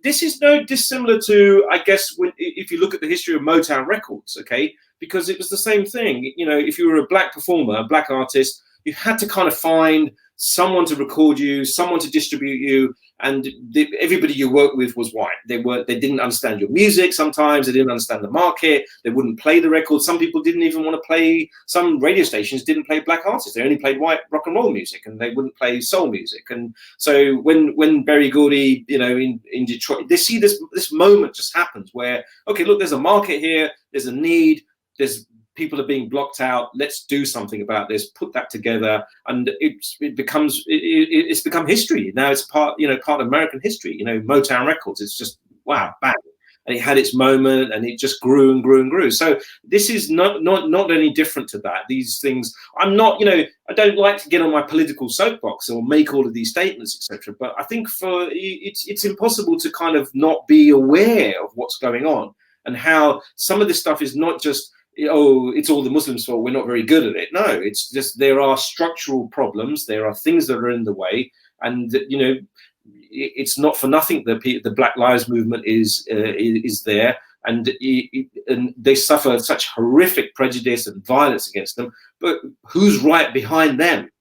[SPEAKER 2] this is no dissimilar to, I guess, if you look at the history of Motown Records, okay, because it was the same thing. You know, if you were a black performer, a black artist, you had to kind of find someone to record you, someone to distribute you, and everybody you worked with was white. They didn't understand your music. Sometimes they didn't understand the market. They wouldn't play the record. Some people didn't even want to play. Some radio stations didn't play black artists. They only played white rock and roll music, and they wouldn't play soul music. And so when Berry Gordy, you know, in Detroit, they see this moment just happens where, okay, look, there's a market here. There's a need. There's people are being blocked out. Let's do something about this. Put that together, and it's become history now. It's part of American history. You know, Motown Records. It's just wow, bang, and it had its moment, and it just grew and grew and grew. So this is not any different to that. These things. I'm not. You know, I don't like to get on my political soapbox or make all of these statements, etc. But I think it's impossible to kind of not be aware of what's going on and how some of this stuff is not just, oh, it's all the Muslims' fault, we're not very good at it. No, it's just there are structural problems, there are things that are in the way, and you know, it's not for nothing that the Black Lives Movement is there, and they suffer such horrific prejudice and violence against them. But who's right behind them?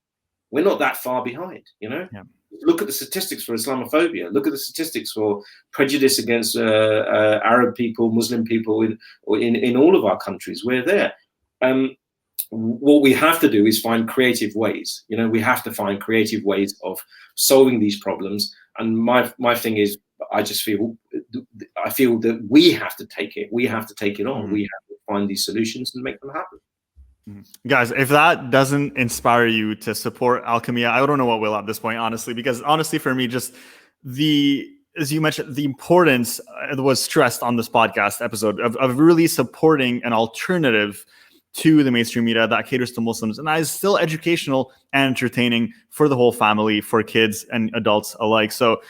[SPEAKER 2] We're not that far behind, you know. Yeah. Look at the statistics for Islamophobia. Look at the statistics for prejudice against Arab people, Muslim people in all of our countries. We're there. What we have to do is find creative ways. You know, we have to find creative ways of solving these problems. And my thing is, I feel that we have to take it. We have to take it on. Mm-hmm. We have to find these solutions and make them happen.
[SPEAKER 1] Guys, if that doesn't inspire you to support Alchemiya, I don't know what will at this point, honestly, because honestly, for me, just as you mentioned, the importance was stressed on this podcast episode of really supporting an alternative to the mainstream media that caters to Muslims and that is still educational and entertaining for the whole family, for kids and adults alike. So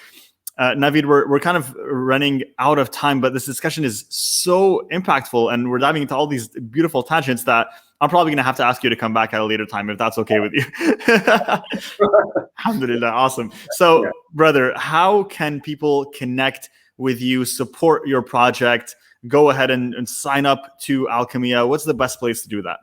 [SPEAKER 1] Navid, we're kind of running out of time, but this discussion is so impactful and we're diving into all these beautiful tangents that I'm probably going to have to ask you to come back at a later time if that's okay with you. Alhamdulillah. Awesome. So, brother, how can people connect with you, support your project, go ahead and sign up to Alchemiya? What's the best place to do that?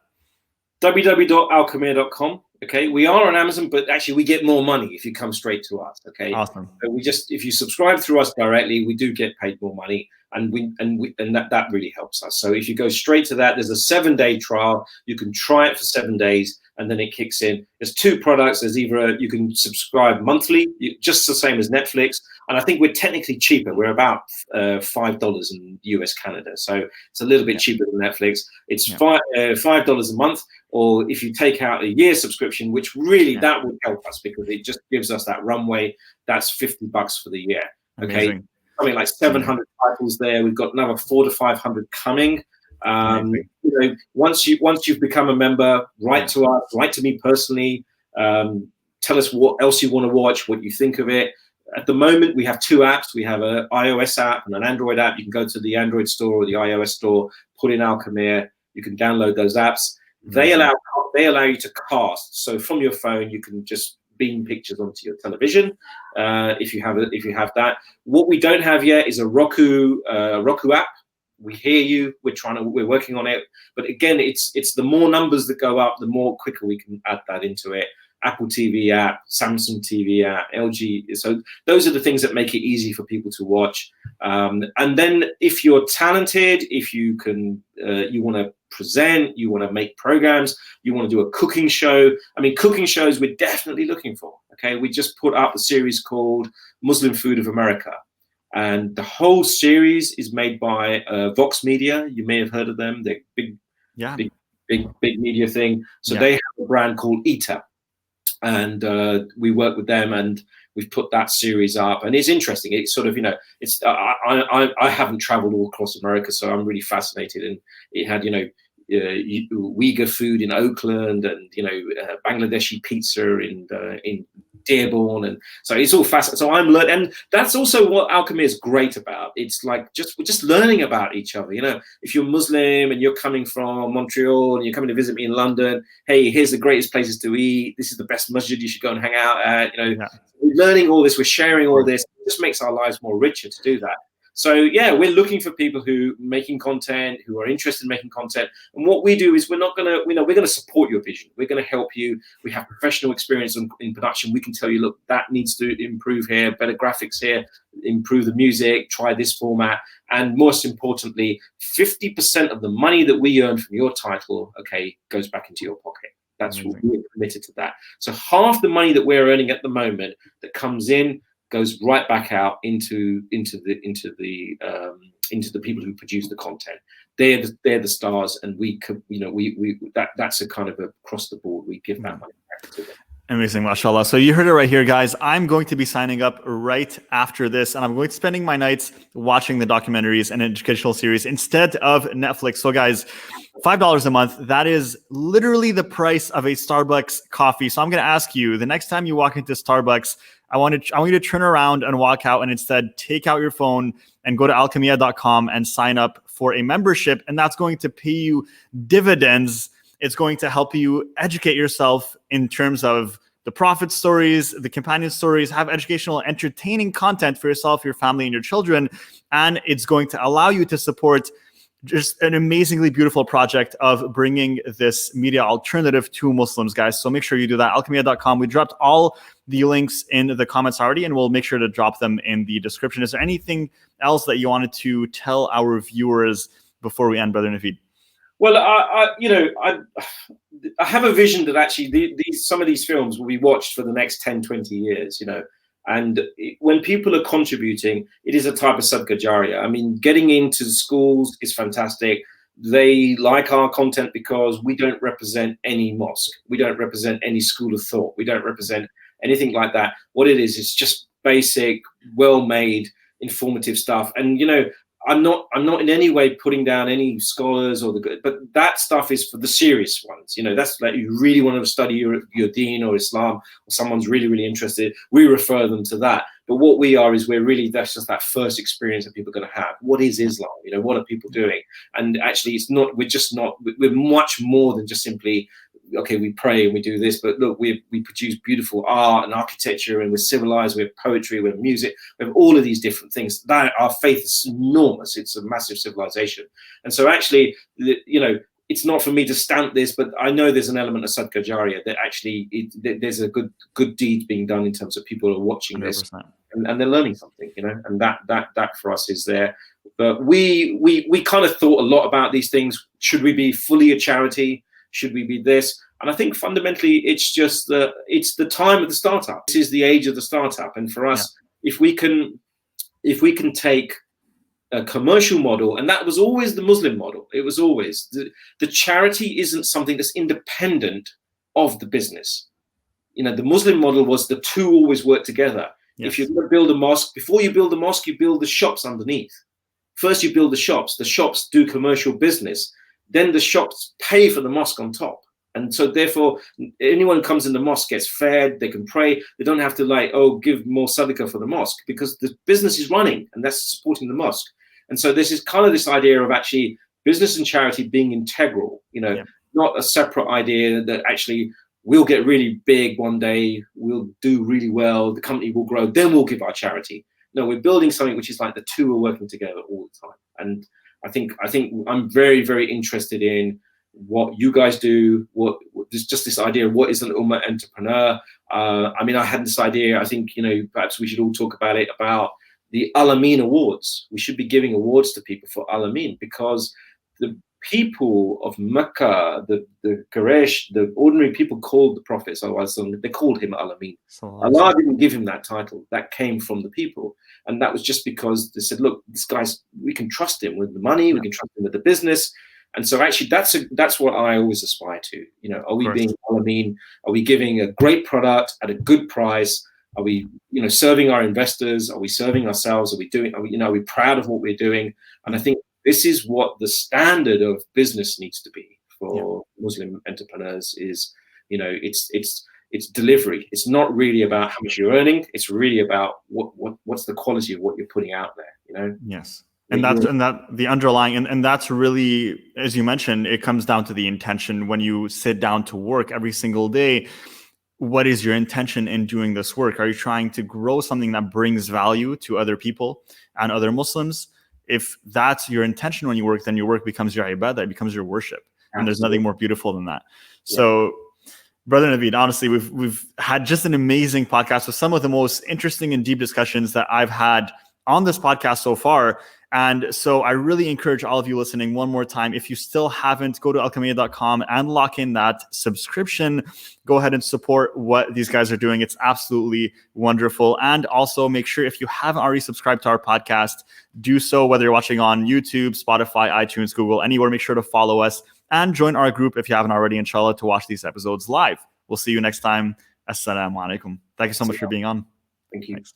[SPEAKER 2] www.alchemiya.com. Okay, we are on Amazon, but actually we get more money if you come straight to us. Okay,
[SPEAKER 1] awesome.
[SPEAKER 2] So if you subscribe through us directly, we do get paid more money, and that really helps us. So if you go straight to that, there's a 7-day trial. You can try it for 7 days, and then it kicks in. There's 2 products. There's either you can subscribe monthly, just the same as Netflix, and I think we're technically cheaper. We're about $5 in US Canada, so it's a little bit cheaper than Netflix. It's $5 a month. Or if you take out a year subscription, which really that would help us because it just gives us that runway. That's $50 for the year. Okay,
[SPEAKER 1] Amazing.
[SPEAKER 2] Something like 700 titles there. We've got another 400 to 500 coming. You know, once you've become a member, write to us, write to me personally. Tell us what else you want to watch, what you think of it. At the moment, we have 2 apps. We have an iOS app and an Android app. You can go to the Android store or the iOS store, put in Alchemiya. You can download those apps. They allow you to cast. So from your phone, you can just beam pictures onto your television. If you have that. What we don't have yet is a Roku app. We hear you. We're working on it. But again, it's the more numbers that go up, the more quicker we can add that into it. Apple TV app, Samsung TV app, LG. So those are the things that make it easy for people to watch. And then if you're talented, if you can, you want to present, you want to make programs, you want to do a cooking show. I mean, cooking shows we're definitely looking for. Okay, we just put up a series called Muslim Food of America. And the whole series is made by Vox Media. You may have heard of them. They're big media thing. So they have a brand called Eater. And we work with them, and we've put that series up, and it's interesting. It's sort of, it's I haven't traveled all across America, so I'm really fascinated. And it had, Uyghur food in Oakland, and Bangladeshi pizza in Dearborn, and so it's all fascinating. So I'm learning, and that's also what Alchemiya is great about. It's like we're just learning about each other. If you're Muslim and you're coming from Montreal and you're coming to visit me in London, hey, here's the greatest places to eat. This is the best masjid you should go and hang out at. We're learning all this, we're sharing all this. It just makes our lives more richer to do that. So yeah, we're looking for people who making content, who are interested in making content. And what we do is we're going to support your vision. We're going to help you. We have professional experience in production. We can tell you, look, that needs to improve here, better graphics here, improve the music, try this format. And most importantly, 50% of the money that we earn from your title, goes back into your pocket. That's what we're committed to that. So half the money that we're earning at the moment that comes in goes right back out into the people who produce the content. They're the stars, and that's a kind of across the board. We give that money back to them.
[SPEAKER 1] Amazing, mashallah. So you heard it right here, guys. I'm going to be signing up right after this, and I'm going to spending my nights watching the documentaries and educational series instead of Netflix. So guys, $5 a month, that is literally the price of a Starbucks coffee. So I'm going to ask you, the next time you walk into Starbucks, I want you to turn around and walk out, and instead take out your phone and go to alchemiya.com and sign up for a membership. And that's going to pay you dividends. It's going to help you educate yourself in terms of the prophet stories, the companion stories, have educational, entertaining content for yourself, your family, and your children. And it's going to allow you to support just an amazingly beautiful project of bringing this media alternative to Muslims, guys. So make sure you do that. Alchemiya.com. We dropped all the links in the comments already, and we'll make sure to drop them in the description. Is there anything else that you wanted to tell our viewers before we end, Brother Navid?
[SPEAKER 2] Well, I have a vision that actually some of these films will be watched for the next 10, 20 years, And when people are contributing, it is a type of sadaqah jariyah. I mean, getting into schools is fantastic. They like our content because we don't represent any mosque. We don't represent any school of thought. We don't represent anything like that. What it is, it's just basic, well-made, informative stuff. And, I'm not in any way putting down any scholars or but that stuff is for the serious ones. That's like you really want to study your deen or Islam, or someone's really, really interested. We refer them to that. But what we are is that's just that first experience that people are going to have. What is Islam? What are people doing? And actually, we're much more than just simply, we pray and we do this, but look, we produce beautiful art and architecture, and we're civilized, we have poetry, we have music, we have all of these different things. That our faith is enormous. It's a massive civilization. And so actually, it's not for me to stamp this, but I know there's an element of sadaqah jariyah that actually there's a good deed being done in terms of people are watching 100%. This and they're learning something, and that for us is there. But we kind of thought a lot about these things. Should we be fully a charity? Should we be this? And I think fundamentally, it's just it's the time of the startup. This is the age of the startup. And for us, if we can take a commercial model, and that was always the Muslim model. It was always the charity isn't something that's independent of the business. The Muslim model was the two always work together. Yes. If you're going to build a mosque, before you build the mosque, you build the shops underneath. First, you build the shops. The shops do commercial business. Then the shops pay for the mosque on top. And so therefore, anyone who comes in the mosque gets fed, they can pray. They don't have to give more sadaqah for the mosque, because the business is running and that's supporting the mosque. And so this is kind of this idea of actually business and charity being integral, not a separate idea that actually we'll get really big one day, we'll do really well, the company will grow, then we'll give our charity. No, we're building something which is like the two are working together all the time. And I think I'm very, very interested in what you guys do, just this idea of what is an Ummah entrepreneur. I mean, I had this idea, I think, perhaps we should all talk about it, about the Al-Amin Awards. We should be giving awards to people for Al-Amin, because the people of Mecca, the Quraysh, the ordinary people called the Prophet, they called him Al-Amin. Allah didn't give him that title. That came from the people. And that was just because they said, look, this guy's, we can trust him with the money, we can trust him with the business. And so actually that's what I always aspire to. Are we being Al-Amin? Are we giving a great product at a good price? Are we, serving our investors? Are we serving ourselves? Are we proud of what we're doing? And I think this is what the standard of business needs to be for Muslim entrepreneurs is, it's delivery. It's not really about how much you're earning. It's really about what's the quality of what you're putting out there,
[SPEAKER 1] Yes. And the underlying, and that's really, as you mentioned, it comes down to the intention. When you sit down to work every single day, what is your intention in doing this work? Are you trying to grow something that brings value to other people and other Muslims? If that's your intention when you work, then your work becomes your ibadah, it becomes your worship. And there's nothing more beautiful than that. So, Brother Navid, honestly, we've had just an amazing podcast with some of the most interesting and deep discussions that I've had on this podcast so far. And so I really encourage all of you listening one more time, if you still haven't, go to alchemiya.com and lock in that subscription. Go ahead and support what these guys are doing. It's absolutely wonderful. And also make sure, if you haven't already subscribed to our podcast, do so, whether you're watching on YouTube, Spotify, iTunes, Google, anywhere. Make sure to follow us and join our group if you haven't already, inshallah, to watch these episodes live. We'll see you next time. Assalamu alaikum. Thank you so much for being on.
[SPEAKER 2] Thank you.
[SPEAKER 1] Thanks.